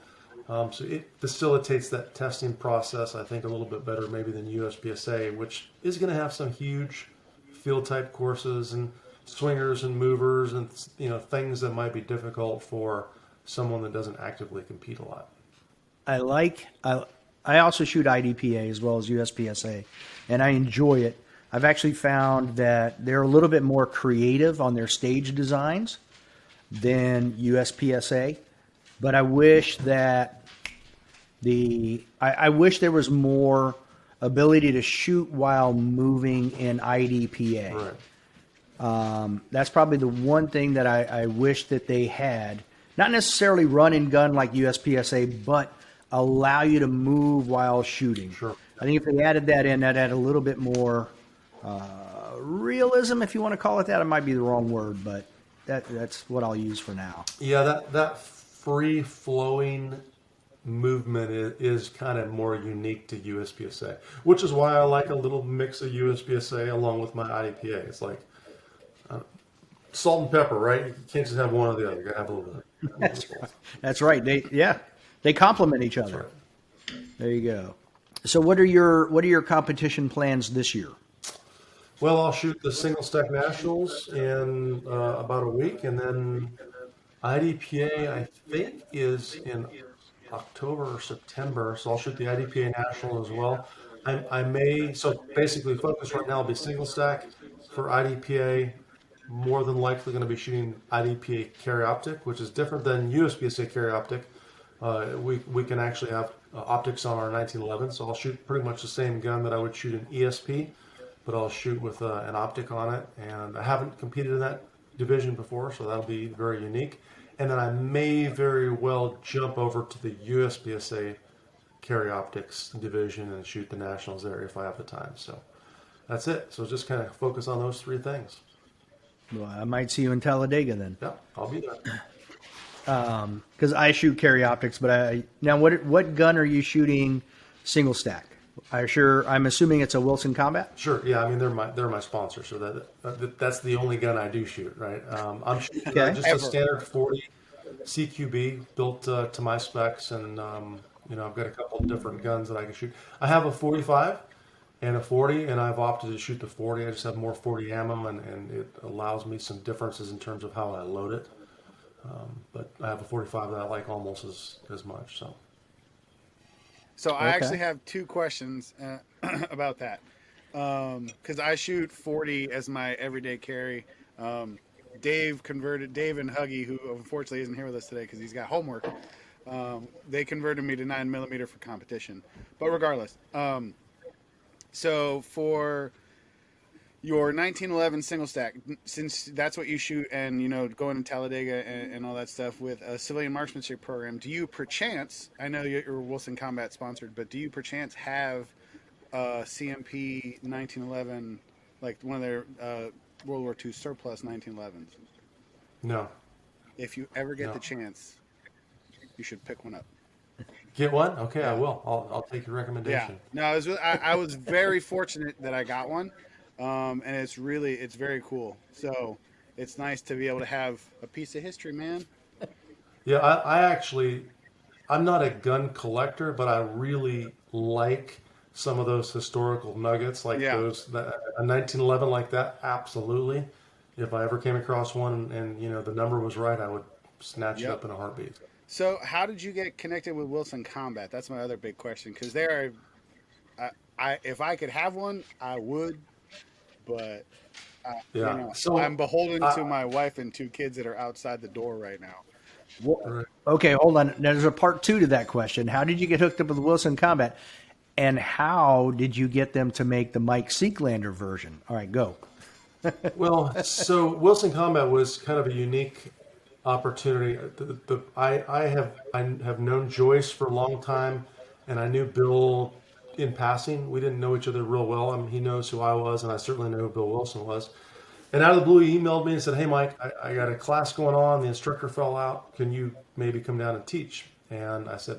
So it facilitates that testing process, I think, a little bit better maybe than USPSA, which is going to have some huge field type courses and swingers and movers and things that might be difficult for someone that doesn't actively compete a lot. I also shoot IDPA as well as USPSA, and I enjoy it. I've actually found that they're a little bit more creative on their stage designs than USPSA, but I wish that I wish there was more ability to shoot while moving in IDPA. Right. That's probably the one thing that I wish that they had. Not necessarily run and gun like USPSA, but allow you to move while shooting. Sure. I think if they added that in, that add a little bit more realism, if you want to call it that. It might be the wrong word, but that's what I'll use for now. Yeah, that free-flowing movement is kind of more unique to USPSA, which is why I like a little mix of USPSA along with my IDPA. It's like salt and pepper, right? You can't just have one or the other. You got to have a little bit. That's right. They complement each other. Right. There you go. So what are your competition plans this year? Well, I'll shoot the single stack nationals in about a week, and then IDPA I think is in October or September. So I'll shoot the IDPA national as well. I may basically focus right now will be single stack for IDPA. More than likely going to be shooting IDPA carry optic, which is different than USPSA carry optic. We can actually have optics on our 1911, so I'll shoot pretty much the same gun that I would shoot in ESP, but I'll shoot with an optic on it. And I haven't competed in that division before, so that'll be very unique. And then I may very well jump over to the USPSA carry optics division and shoot the nationals there if I have the time. So that's it. So just kind of focus on those 3 things. Well, I might see you in Talladega then. Yeah, I'll be there. Because I shoot carry optics, but now what gun are you shooting single stack? I'm assuming it's a Wilson Combat. Sure. Yeah. I mean, they're my sponsor, so that's the only gun I do shoot. Right. I'm shooting just a standard 40 CQB built to my specs, and I've got a couple of different guns that I can shoot. I have a 45 and a 40, and I've opted to shoot the 40. I just have more 40 ammo, and it allows me some differences in terms of how I load it. But I have a 45 that I like almost as much. So I actually have 2 questions about that. Because I shoot 40 as my everyday carry. Dave and Huggy, who unfortunately isn't here with us today because he's got homework, they converted me to 9mm for competition. But regardless, so for your 1911 single stack, since that's what you shoot, and going to Talladega and all that stuff with a civilian marksmanship program, do you perchance? I know you're Wilson Combat sponsored, but do you perchance have a CMP 1911, like one of their World War II surplus 1911s? No, If you ever get the no. chance, you should pick one up. Get one? Okay, I Yeah. will. I'll take your Yeah, recommendation. no, I was very fortunate that I got one, and it's very cool. So it's nice to be able to have a piece of history, man. Yeah, I actually, I'm not a gun collector, but I really like some of those historical nuggets, like Yeah. a 1911 like that. Absolutely. If I ever came across one and the number was right, I would snatch it Yep. up in a heartbeat. So how did you get connected with Wilson Combat? That's my other big question because I if I could have one, I would, but Yeah. I'm So, beholden uh, to my wife and two kids that are outside the door right now. Well, right. okay, hold on. There's a part two to that question. How did you get hooked up with Wilson Combat? And how did you get them to make the Mike Seeklander version? All right, go. Well, so Wilson Combat was kind of a unique opportunity. I have known Joyce for a long time, and I knew Bill in passing. We didn't know each other real well. I mean, he knows who I was, and I certainly know who Bill Wilson was. And out of the blue, he emailed me and said, "Hey, Mike, I got a class going on. The instructor fell out. Can you maybe come down and teach?" And I said,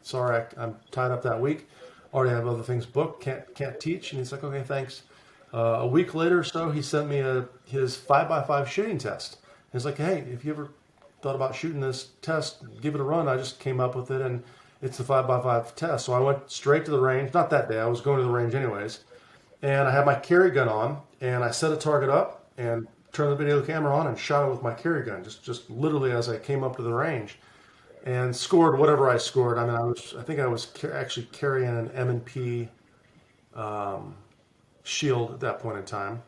"Sorry, I'm tied up that week. Already have other things booked. Can't teach." And he's like, "Okay, thanks." A week later or so, he sent me his 5x5 shooting test. He's like, "Hey, if you ever thought about shooting this test, give it a run. I just came up with it, and it's the 5x5 test." So I went straight to the range. Not that day. I was going to the range anyways. And I had my carry gun on, and I set a target up and turned the video camera on and shot it with my carry gun, just literally as I came up to the range, and scored whatever I scored. I mean, I think I was actually carrying an M&P shield at that point in time.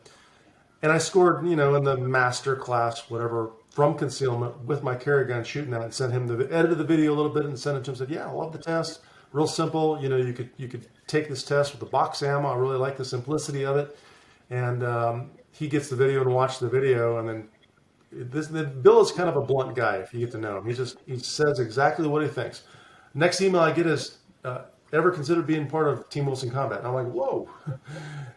And I scored, in the master class, whatever, from concealment with my carry gun shooting that, and sent him edited the video a little bit and sent it to him. Said, "Yeah, I love the test. Real simple. You could take this test with the box ammo. I really like the simplicity of it." And he gets the video and watched the video, and then Bill is kind of a blunt guy. If you get to know him, he says exactly what he thinks. Next email I get is, "Ever considered being part of Team Wilson Combat?" And I'm like, "Whoa!"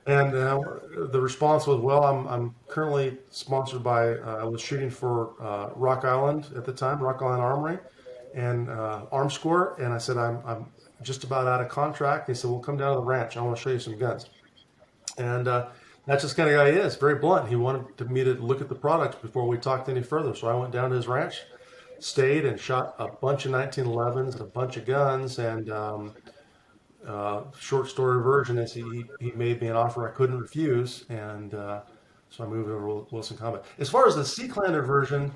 And the response was, "Well, I'm currently sponsored by. I was shooting for Rock Island at the time, Rock Island Armory, and Arms Corps." And I said, "I'm just about out of contract." And he said, "Well, come down to the ranch. I want to show you some guns." And that's just the kind of guy he is. Very blunt. He wanted me to look at the products before we talked any further. So I went down to his ranch, stayed, and shot a bunch of 1911s and a bunch of guns. And short story version is he made me an offer I couldn't refuse, and so I moved over to Wilson Combat. As far as the Seaklander version,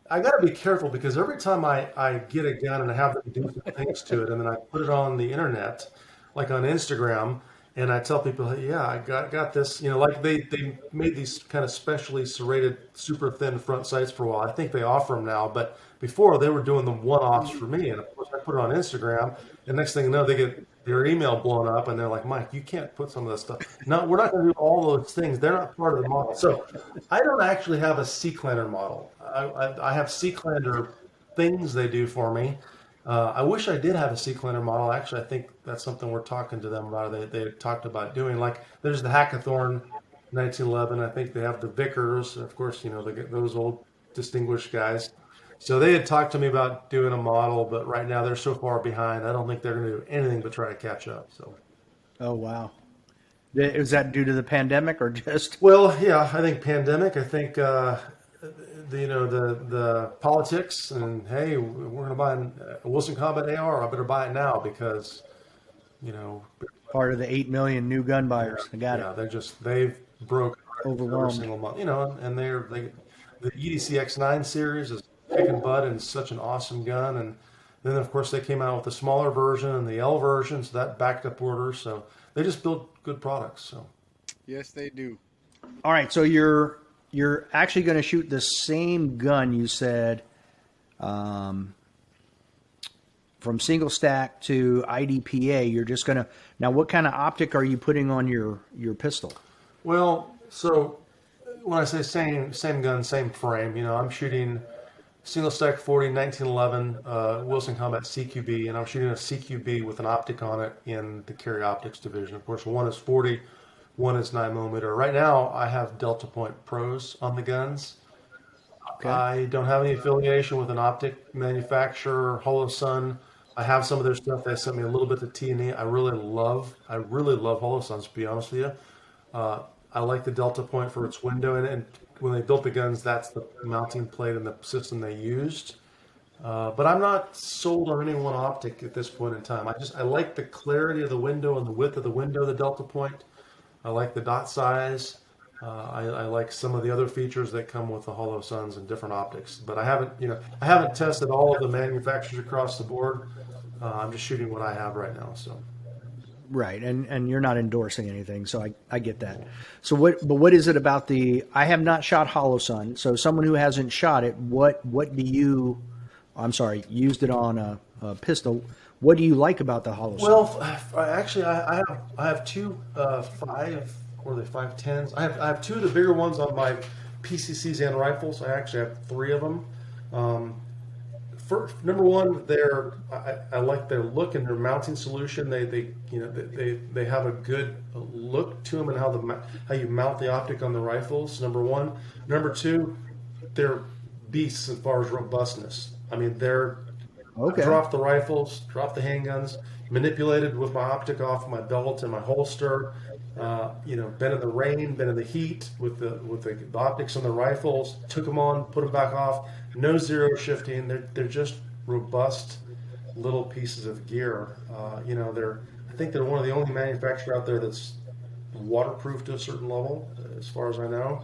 I got to be careful because every time I get a gun and I have them do some things to it, and then I put it on the internet, like on Instagram, and I tell people, "Hey, yeah, I got this," like they made these kind of specially serrated, super thin front sights for a while. I think they offer them now, but before they were doing them one-offs for me, and of course I put it on Instagram, and next thing you know, they get their email blown up, and they're like, "Mike, you can't put some of this stuff." No, we're not going to do all those things. They're not part of the model. So I don't actually have a Seaklander model. I have Seaklander things they do for me. I wish I did have a Seaklander model. Actually, I think that's something we're talking to them about. They talked about doing. Like, there's the Hackathorn 1911. I think they have the Vickers, of course. Those old distinguished guys. So they had talked to me about doing a model, but right now they're so far behind. I don't think they're going to do anything but try to catch up. So, Oh, wow. Is that due to the pandemic or just? well, yeah, I think pandemic. I think the politics, and hey, we're going to buy a Wilson Combat AR. I better buy it now because you know, Part of the 8 million new gun buyers. I got it. yeah, they've broken records every Overwhelmed. single month. And the EDC X9 series is kicking butt and such an awesome gun. And then of course they came out with the smaller version and the L version, so that backed up orders. So they just build good products. So Yes, they do. All right, so you're actually going to shoot the same gun you said, from single stack to IDPA. You're just going to now. What kind of optic are you putting on your pistol? well, So when I say same gun, same frame, I'm shooting single stack 40 1911 Wilson Combat CQB, and I'm shooting a CQB with an optic on it in the carry optics division. Of course, one is 40, one is 9mm. Right now, I have Delta Point Pros on the guns. Okay. I don't have any affiliation with an optic manufacturer, Holosun. I have some of their stuff. They sent me a little bit to T&E. I really love Holosuns, to be honest with you. I like the Delta Point for its window, and when they built the guns, that's the mounting plate and the system they used. But I'm not sold on any one optic at this point in time. I like the clarity of the window and the width of the window, the Delta Point. I like the dot size. I like some of the other features that come with the Holosuns and different optics. But I haven't tested all of the manufacturers across the board. I'm just shooting what I have right now. So. Right, and you're not endorsing anything, so I get that. So what is it about the? I have not shot Holosun, so someone who hasn't shot it, what do you? I'm sorry, used it on a pistol. What do you like about the Holosun? Well, actually, I have two 510s. I have two of the bigger ones on my PCCs and rifles. I actually have three of them. First, number one, I like their look and their mounting solution. They have a good look to them and how you mount the optic on the rifles. Number one. Number two, they're beasts as far as robustness. I mean, Okay. drop the rifles, drop the handguns, manipulated with my optic off my belt and my holster. Been in the rain, been in the heat with the optics on the rifles. Took them on, put them back off. No zero shifting. They're just robust little pieces of gear. I think they're one of the only manufacturers out there that's waterproof to a certain level, as far as I know.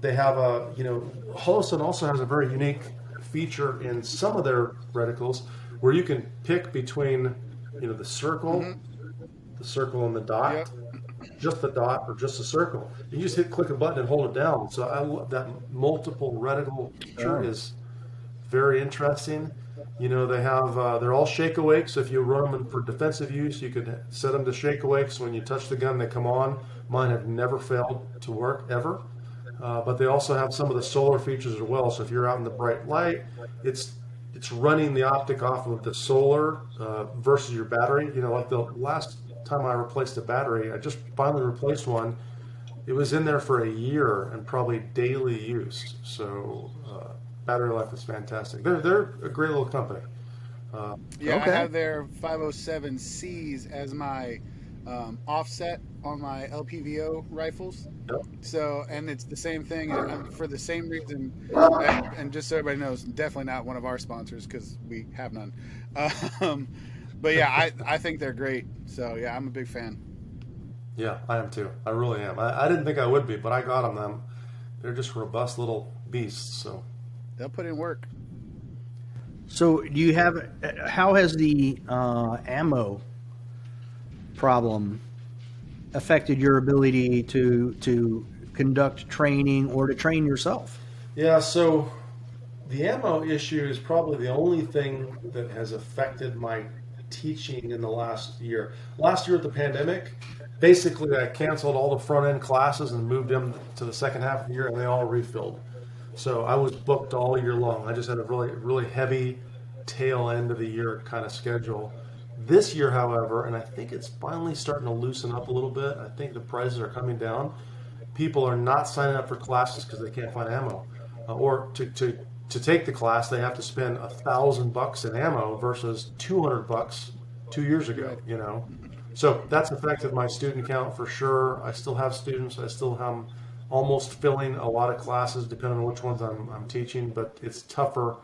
They have Holosun also has a very unique feature in some of their reticles where you can pick between, the circle, the circle and the dot, Yep. just the dot or just the circle. You just click a button and hold it down. So I love that multiple reticle feature is very interesting. They have they're all shake awake. So if you run them for defensive use, you could set them to shake awake. So when you touch the gun, they come on. Mine have never failed to work ever. But they also have some of the solar features as well. So if you're out in the bright light, it's running the optic off of the solar versus your battery. Like the last time I replaced a battery, I just finally replaced one. It was in there for a year and probably daily use. So battery life is fantastic. They're a great little company. Yeah, Okay. I have their 507Cs as my offset on my LPVO rifles. Yep. So, and it's the same thing for the same reason. And just so everybody knows, definitely not one of our sponsors because we have none. Um, but yeah, I think they're great. So yeah, I'm a big fan. Yeah, I am too. I really am. I didn't think I would be, but I got them. They're just robust little beasts. So. They'll put in work. So do you have? How has the ammo problem affected your ability to conduct training or to train yourself? Yeah, so the ammo issue is probably the only thing that has affected my teaching in the last year. Last year with the pandemic, basically I canceled all the front end classes and moved them to the second half of the year, and they all refilled. So I was booked all year long. I just had a really heavy tail end of the year kind of schedule. This year, however, and I think it's finally starting to loosen up a little bit. I think the prices are coming down. People are not signing up for classes because they can't find ammo, or to take the class they have to spend $1,000 in ammo versus $200 2 years ago. So that's affected my student count for sure. I still have students. I still am almost filling a lot of classes depending on which ones I'm teaching, but it's tougher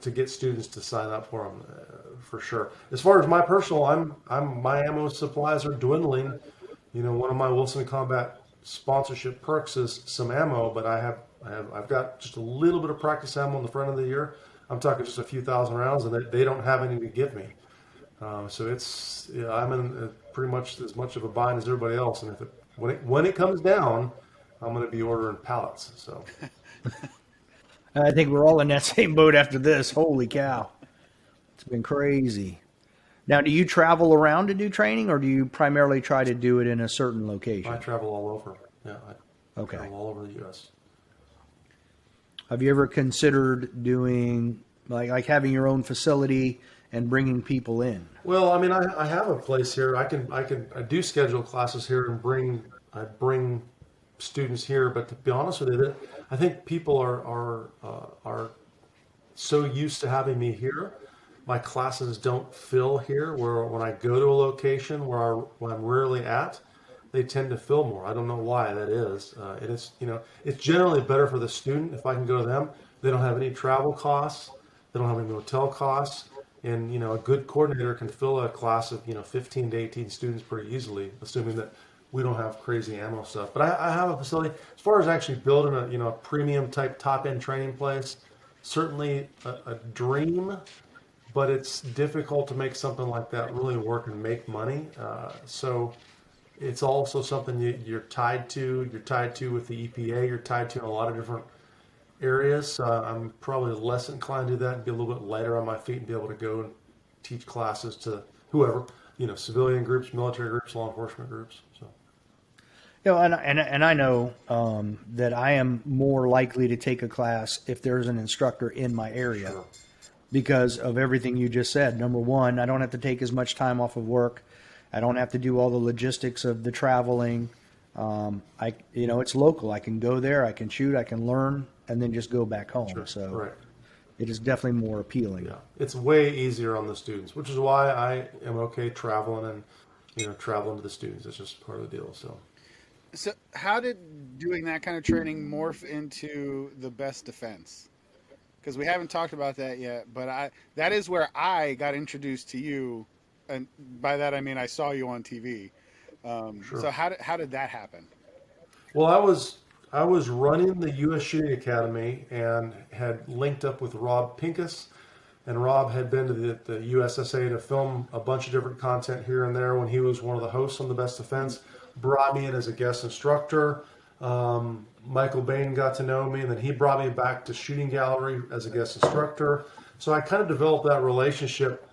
to get students to sign up for them for sure. As far as my personal, my ammo supplies are dwindling. One of my Wilson Combat sponsorship perks is some ammo, but I've got just a little bit of practice ammo in the front of the year. I'm talking just a few thousand rounds, and they don't have any to give me. So I'm in pretty much as much of a bind as everybody else. And when it comes down, I'm going to be ordering pallets. So I think we're all in that same boat after this. Holy cow. It's been crazy. Now, do you travel around to do training, or do you primarily try to do it in a certain I location? travel all over. Yeah, I Okay. travel all over the U.S. Have you ever considered doing like having your own facility and bringing people in? Well, I mean, I have a place here. I do schedule classes here and I bring students here. But to be honest with you, I think people are so used to having me here. My classes don't fill here. Where when I go to a location where I'm rarely at, they tend to fill more. I don't know why that is. And it's it's generally better for the student if I can go to them. They don't have any travel costs. They don't have any hotel costs. And a good coordinator can fill a class of 15 to 18 students pretty easily, assuming that we don't have crazy ammo stuff. But I have a facility as far as actually building a a premium type top end training place. Certainly a dream, but it's difficult to make something like that really work and make money. So it's also something you're tied to. You're tied to with the EPA. You're tied to in a lot of different areas. I'm probably less inclined to do that and be a little bit lighter on my feet and be able to go and teach classes to whoever, civilian groups, military groups, law enforcement groups. So. And I know that I am more likely to take a class if there's an instructor in my area Sure. because of everything you just said. Number one, I don't have to take as much time off of work. I don't have to do all the logistics of the traveling. It's local. I can go there, I can shoot, I can learn, and then just go back home. Sure. So Right. it is definitely more appealing. Yeah, it's way easier on the students, which is why I am okay traveling and traveling to the students. It's just part of the deal. So, how did doing that kind of training morph into the best defense? Because we haven't talked about that yet, but that is where I got introduced to you, and by that I mean I saw you on TV. Sure. So how did that happen? Well, I was running the U.S. Shooting Academy and had linked up with Rob Pincus, and Rob had been to the USSA to film a bunch of different content here and there when he was one of the hosts on the Best Defense. Brought me in as a guest instructor. Michael Bain got to know me, and then he brought me back to Shooting Gallery as a guest instructor. So I kind of developed that relationship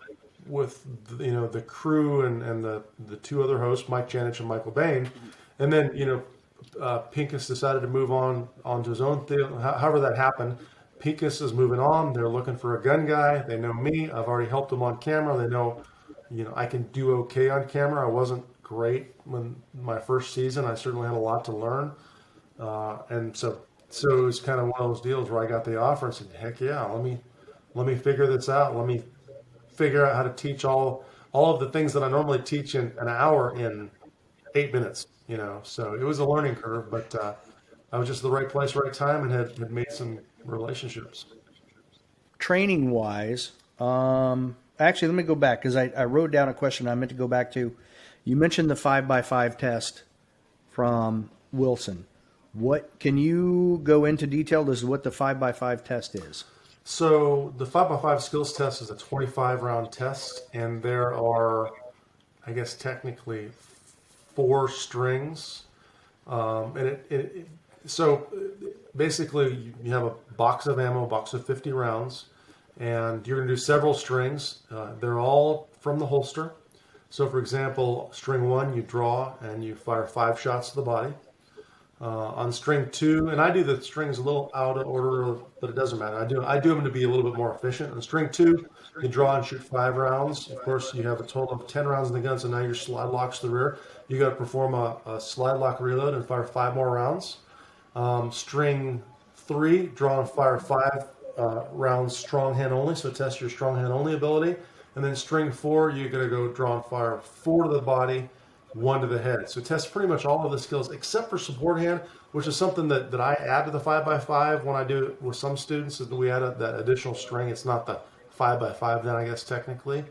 with the crew and the two other hosts, Mike Janich and Michael Bain, and then Pincus decided to move on onto his own thing. However that happened, Pincus is moving on. They're looking for a gun guy. They know me. I've already helped them on camera. They know, I can do okay on camera. I wasn't great when my first season. I certainly had a lot to learn, and so it was kind of one of those deals where I got the offer and said, "Heck yeah, let me figure this out. Let me figure out how to teach all of the things that I normally teach in an hour in 8 minutes." So it was a learning curve, but I was just the right place, right time, and had made some relationships. Training wise, actually, let me go back because I wrote down a question I meant to go back to. You mentioned the 5x5 test from Wilson. What can you go into detail as to what the 5x5 test is? So the 5x5 skills test is a 25-round test, and there are, I guess, technically 4 strings. And so basically you have a box of ammo, a box of 50 rounds, and you're going to do several strings. They're all from the holster. So for example, string 1, you draw and you fire 5 shots to the body. On string 2, and I do the strings a little out of order, but it doesn't matter. I do them to be a little bit more efficient. On string 2, you draw and shoot 5 rounds. Of course, you have a total of 10 rounds in the gun, so now your slide locks to the rear. You got to perform a slide lock reload and fire 5 more rounds. String 3, draw and fire 5 rounds strong hand only, so test your strong hand only ability. And then string 4, you're going to go draw and fire 4 to the body, 1 to the head. So test pretty much all of the skills except for support hand, which is something that I add to the 5x5 when I do it with some students. Is that we add that additional string. It's not the 5x5 then, I guess, technically.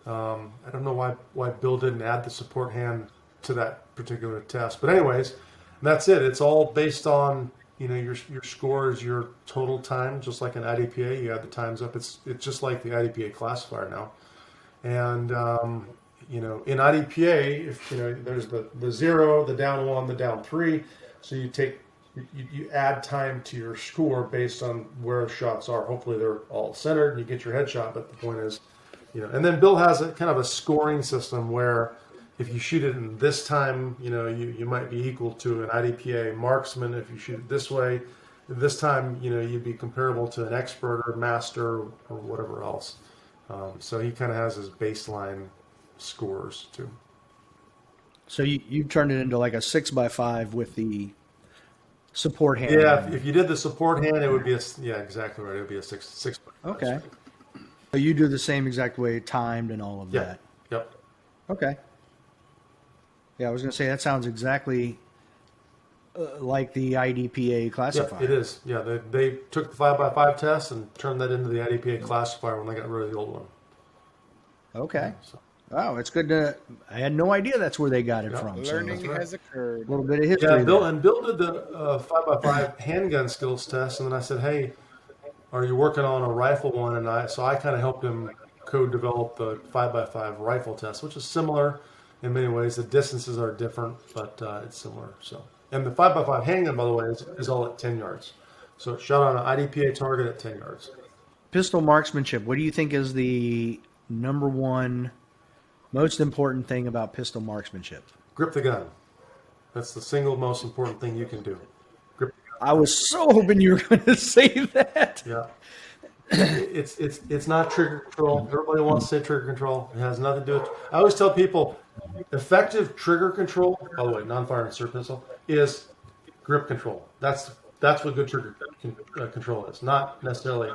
I don't know why Bill didn't add the support hand to that particular test. But anyways, that's it. It's all based on your scores, your total time, just like an IDPA. You add the times up. It's just like the IDPA classifier now. And in IDPA, if there's the 0, the down 1, the down 3. So you add time to your score based on where shots are. Hopefully they're all centered and you get your headshot. But the point is, and then Bill has a kind of a scoring system where if you shoot it in this time, you might be equal to an IDPA marksman. If you shoot it this way, this time, you'd be comparable to an expert or master or whatever else. So he kind of has his baseline scores too. So you turned it into like a 6x5 with the support hand. Yeah, if you did the support hand, it would be yeah, exactly right. It would be a six. Okay. So you do the same exact way, timed and all of Yeah. that. Yep. Okay. Yeah, I was going to say that sounds exactly like the IDPA classifier. Yeah, it is. Yeah, they took the 5x5 test and turned that into the IDPA classifier when they got rid of the old one. Okay. So, Wow, it's good to. I had no idea that's where they got it Yeah. from. Learning So has occurred. a little bit of history. yeah, there. Bill did the 5x5 handgun skills test, and then I said, "Hey, are you working on a rifle one?" And I kind of helped him co-develop the 5x5 rifle test, which is similar in many ways. The distances are different, but it's similar. So, and the 5x5 handgun, by the way, is all at 10 yards. So it's shot on an IDPA target at 10 yards. Pistol marksmanship. What do you think is the number one most important thing about pistol marksmanship? Grip the gun. That's the single most important thing you can do. Grip. I was so hoping you were going to say that. Yeah. It's not trigger control. Everybody wants to say trigger control. It has nothing to do with. I always tell people, effective trigger control. By the way, non-fire insert pistol is grip control. That's what good trigger control is. Not necessarily,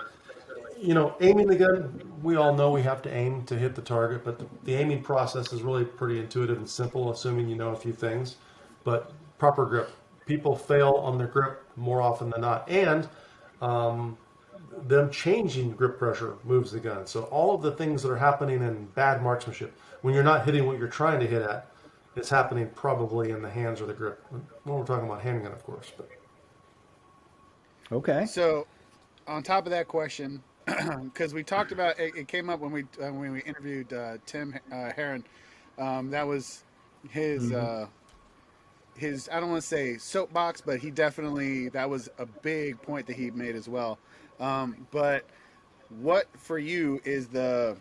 aiming the gun. We all know we have to aim to hit the target, but the aiming process is really pretty intuitive and simple, assuming you know a few things. But proper grip. People fail on their grip more often than not, and them changing grip pressure moves the gun. So all of the things that are happening in bad marksmanship, when you're not hitting what you're trying to hit at, it's happening probably in the hands or the grip. When we're talking about handgun, of course. But Okay. So, on top of that question, because we talked about it came up when we interviewed Tim Heron. That was his his, I don't want to say soapbox, but that was a big point that he made as well. But what for you is the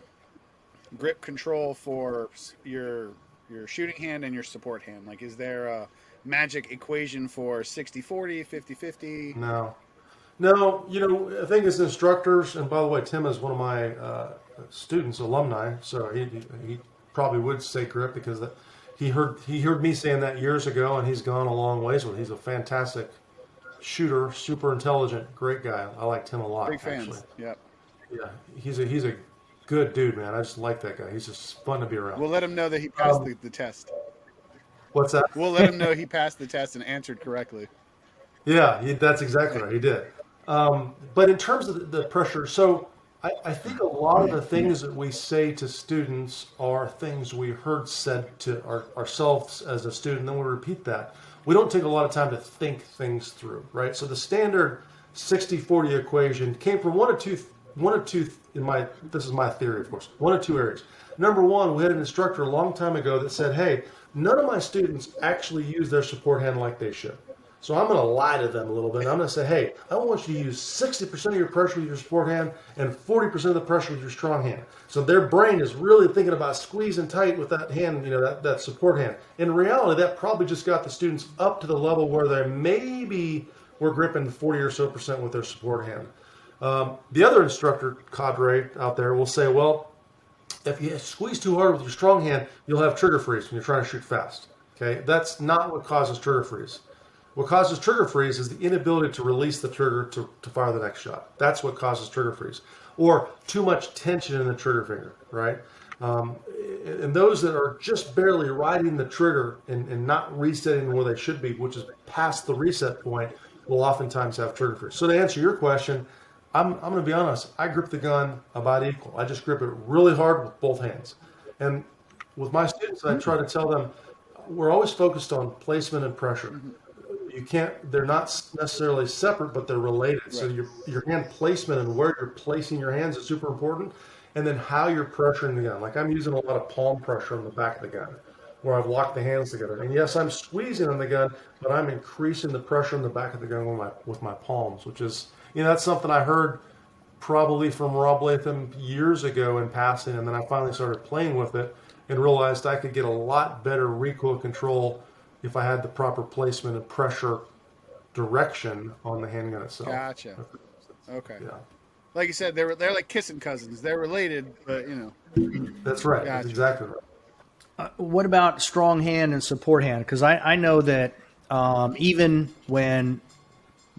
grip control for your shooting hand and your support hand? Like, is there a magic equation for 60-40, 50-50? no, I think as instructors, and by the way, Tim is one of my students, alumni, so he probably would say grip because he heard me saying that years ago, and he's gone a long ways with it. He's a fantastic shooter, super intelligent, great guy. I liked him a lot. Big fans. Actually. Yep. Yeah, he's a good dude, man. I just like that guy. He's just fun to be around. We'll let him know that he passed the test. What's that? We'll let him know he passed the test and answered correctly. Yeah, that's exactly right. He did. But in terms of the pressure, so I think a lot of the things that we say to students are things we heard said to ourselves as a student, then we repeat that. We don't take a lot of time to think things through, right? So the standard 60-40 equation came from one of two, this is my theory, of course, one of two areas. Number one, we had an instructor a long time ago that said, hey, none of my students actually use their support hand like they should. So I'm going to lie to them a little bit. I'm going to say, hey, I want you to use 60% of your pressure with your support hand and 40% of the pressure with your strong hand. So their brain is really thinking about squeezing tight with that hand, that support hand. In reality, that probably just got the students up to the level where they maybe were gripping 40 or so percent with their support hand. The other instructor cadre out there will say, well, if you squeeze too hard with your strong hand, you'll have trigger freeze when you're trying to shoot fast. Okay, that's not what causes trigger freeze. What causes trigger freeze is the inability to release the trigger to fire the next shot. That's what causes trigger freeze. Or too much tension in the trigger finger, right? And those that are just barely riding the trigger and not resetting where they should be, which is past the reset point, will oftentimes have trigger freeze. So to answer your question, I'm going to be honest. I grip the gun about equal. I just grip it really hard with both hands. And with my students, I try to tell them, we're always focused on placement and pressure. They're not necessarily separate, but they're related. Right. So your hand placement and where you're placing your hands is super important. And then how you're pressuring the gun. Like I'm using a lot of palm pressure on the back of the gun where I've locked the hands together. And yes, I'm squeezing on the gun, but I'm increasing the pressure on the back of the gun with my palms, which is, that's something I heard probably from Rob Latham years ago in passing, and then I finally started playing with it and realized I could get a lot better recoil control if I had the proper placement and pressure direction on the handgun itself. Gotcha. Okay. Yeah, Like you said, they're like kissing cousins. They're related, but that's right. That's Gotcha. exactly right. What about strong hand and support hand? Because I know that even when,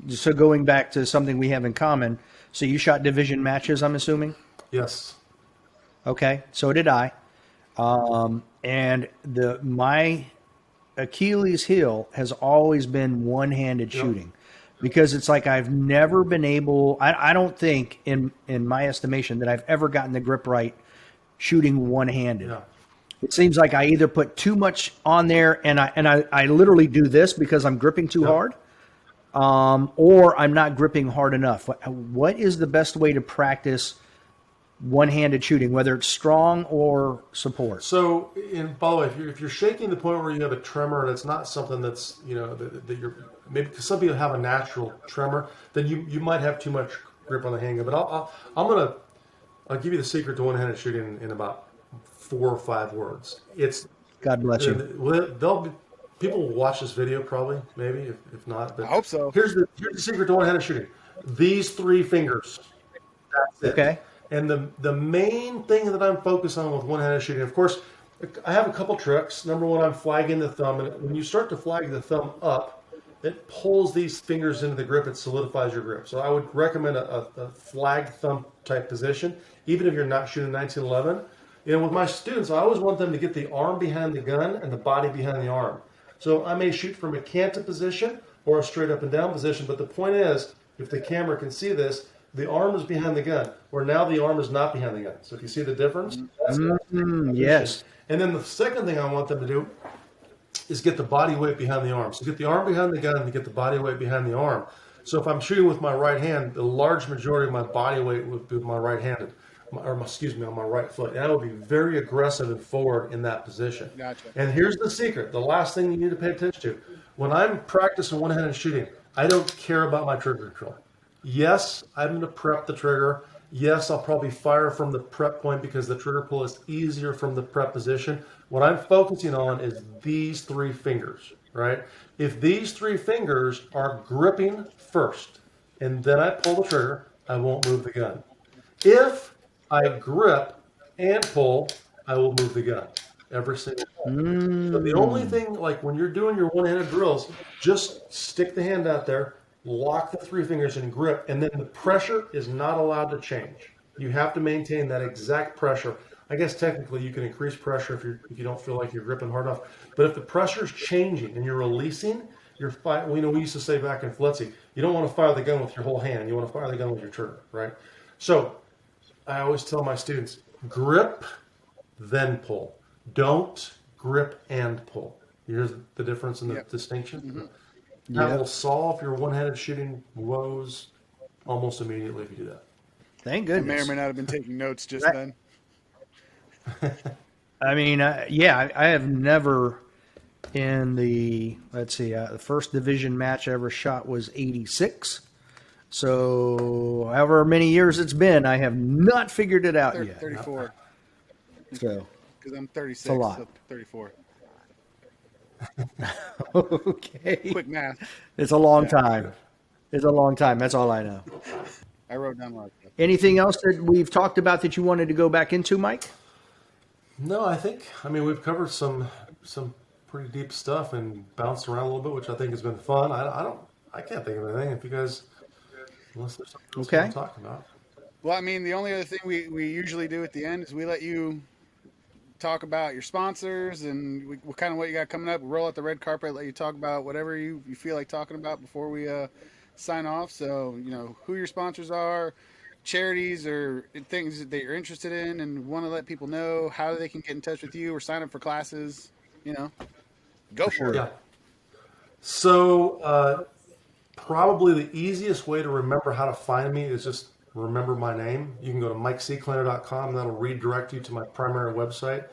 so going back to something we have in common, so you shot division matches, I'm assuming? Yes. Okay, so did I. And my Achilles heel has always been one-handed shooting, because it's like I've never been able. I don't think in my estimation that I've ever gotten the grip right shooting one-handed. Yeah. It seems like I either put too much on there and I literally do this because I'm gripping too hard, or I'm not gripping hard enough. What is the best way to practice one-handed shooting, whether it's strong or support? So, by the way, if you're shaking to the point where you have a tremor and it's not something that's that you're maybe, because some people have a natural tremor, then you might have too much grip on the handgun. But I'll give you the secret to one-handed shooting in about 4 or 5 words. It's God bless you. People will watch this video probably, maybe if not. But I hope so. Here's the secret to one-handed shooting. These 3 fingers. That's it. Okay. And the main thing that I'm focused on with one-handed shooting, of course, I have a couple tricks. Number one, I'm flagging the thumb, and when you start to flag the thumb up, it pulls these fingers into the grip. It solidifies your grip. So I would recommend a flag thumb type position, even if you're not shooting 1911. With my students, I always want them to get the arm behind the gun and the body behind the arm. So I may shoot from a canted position or a straight up and down position, but the point is, if the camera can see this, the arm is behind the gun, where now the arm is not behind the gun. So if you see the difference, that's Yes. And then the second thing I want them to do is get the body weight behind the arm. So get the arm behind the gun and get the body weight behind the arm. So if I'm shooting with my right hand, the large majority of my body weight would be my right-handed, on my right foot. And I would be very aggressive and forward in that position. Gotcha. And here's the secret, the last thing you need to pay attention to. When I'm practicing one-handed shooting, I don't care about my trigger control. Yes, I'm going to prep the trigger. Yes, I'll probably fire from the prep point because the trigger pull is easier from the prep position. What I'm focusing on is these 3 fingers, right? If these 3 fingers are gripping first and then I pull the trigger, I won't move the gun. If I grip and pull, I will move the gun every single time. So the only thing, like when you're doing your one-handed drills, just stick the hand out there, lock the 3 fingers and grip, and then the pressure is not allowed to change. You have to maintain that exact pressure. I guess technically you can increase pressure if you don't feel like you're gripping hard enough. But if the pressure is changing and you're releasing, we used to say back in FLETC, you don't want to fire the gun with your whole hand. You want to fire the gun with your trigger, right? So I always tell my students, grip, then pull. Don't grip and pull. Here's the difference in the distinction. Mm-hmm. That will solve your one-handed shooting woes almost immediately if you do that. Thank I goodness. may or may not have been taking notes just then. I mean, I have never in the first division match I ever shot was 86. So however many years it's been, I have not figured it out yet. 34. So Because I'm 36, a lot. so 34. okay, Quick math. it's a long time. It's a long time. That's all I know. I wrote down like that. Anything else that we've talked about that you wanted to go back into, Mike? No, I mean we've covered some pretty deep stuff and bounced around a little bit, which I think has been fun. I can't think of anything. If you guys, unless there's something else you want to talk about. Well, I mean, the only other thing we usually do at the end is we let you talk about your sponsors and what kind of what you got coming up. We roll out the red carpet, let you talk about whatever you feel like talking about before we sign off. So, who your sponsors are, charities or things that you're interested in and want to let people know how they can get in touch with you or sign up for classes, go for it. Yeah. So probably the easiest way to remember how to find me is just remember my name. You can go to MikeSeeklander.com and that'll redirect you to my primary website.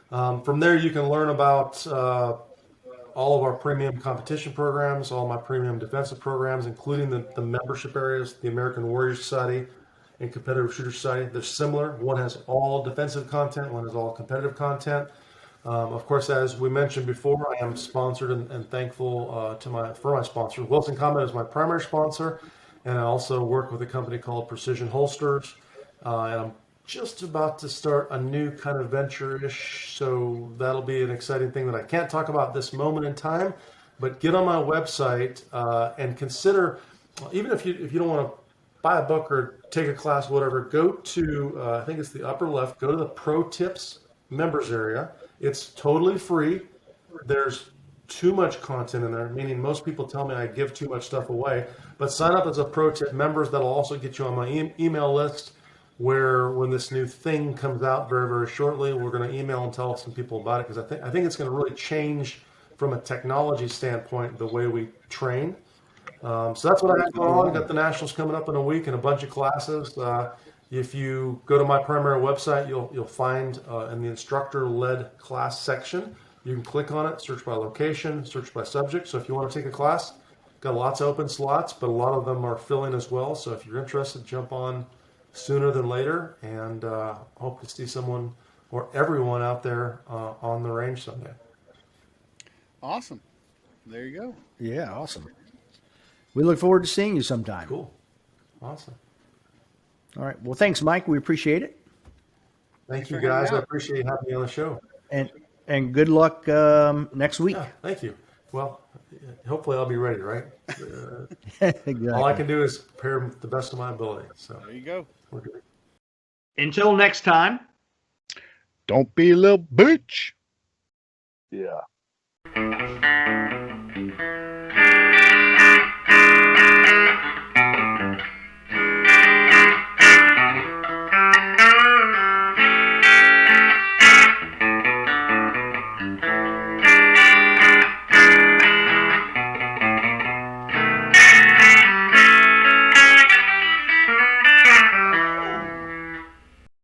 From there, you can learn about all of our premium competition programs, all my premium defensive programs, including the membership areas, the American Warrior Society, and Competitive Shooter Society. They're similar. One has all defensive content, one has all competitive content. Of course, as we mentioned before, I am sponsored and thankful for my sponsor. Wilson Combat is my primary sponsor, and I also work with a company called Precision Holsters. And I'm just about to start a new kind of venture-ish, so that'll be an exciting thing that I can't talk about this moment in time. But get on my website and consider, even if you don't want to buy a book or take a class, whatever, go to, I think it's the upper left, go to the Pro Tips members area. It's totally free. There's too much content in there, meaning most people tell me I give too much stuff away. But sign up as a Pro Tip members. That'll also get you on my email list, where when this new thing comes out very, very shortly, we're going to email and tell some people about it, because I think it's going to really change from a technology standpoint the way we train. So that's what I have going on. Got the Nationals coming up in a week and a bunch of classes. If you go to my primary website, you'll find in the instructor-led class section, you can click on it, search by location, search by subject. So if you want to take a class, got lots of open slots, but a lot of them are filling as well. So if you're interested, jump on sooner than later, and hope to see someone or everyone out there on the range someday. Awesome. There you go. Yeah, awesome. We look forward to seeing you sometime. Cool. Awesome. All right. Well, thanks, Mike. We appreciate it. Thank you, guys. I appreciate you having me on the show. And good luck next week. Yeah, thank you. Well, hopefully I'll be ready, right? Exactly. All I can do is prepare the best of my ability. So There you go. we're good. Until next time. Don't be a little bitch. Yeah.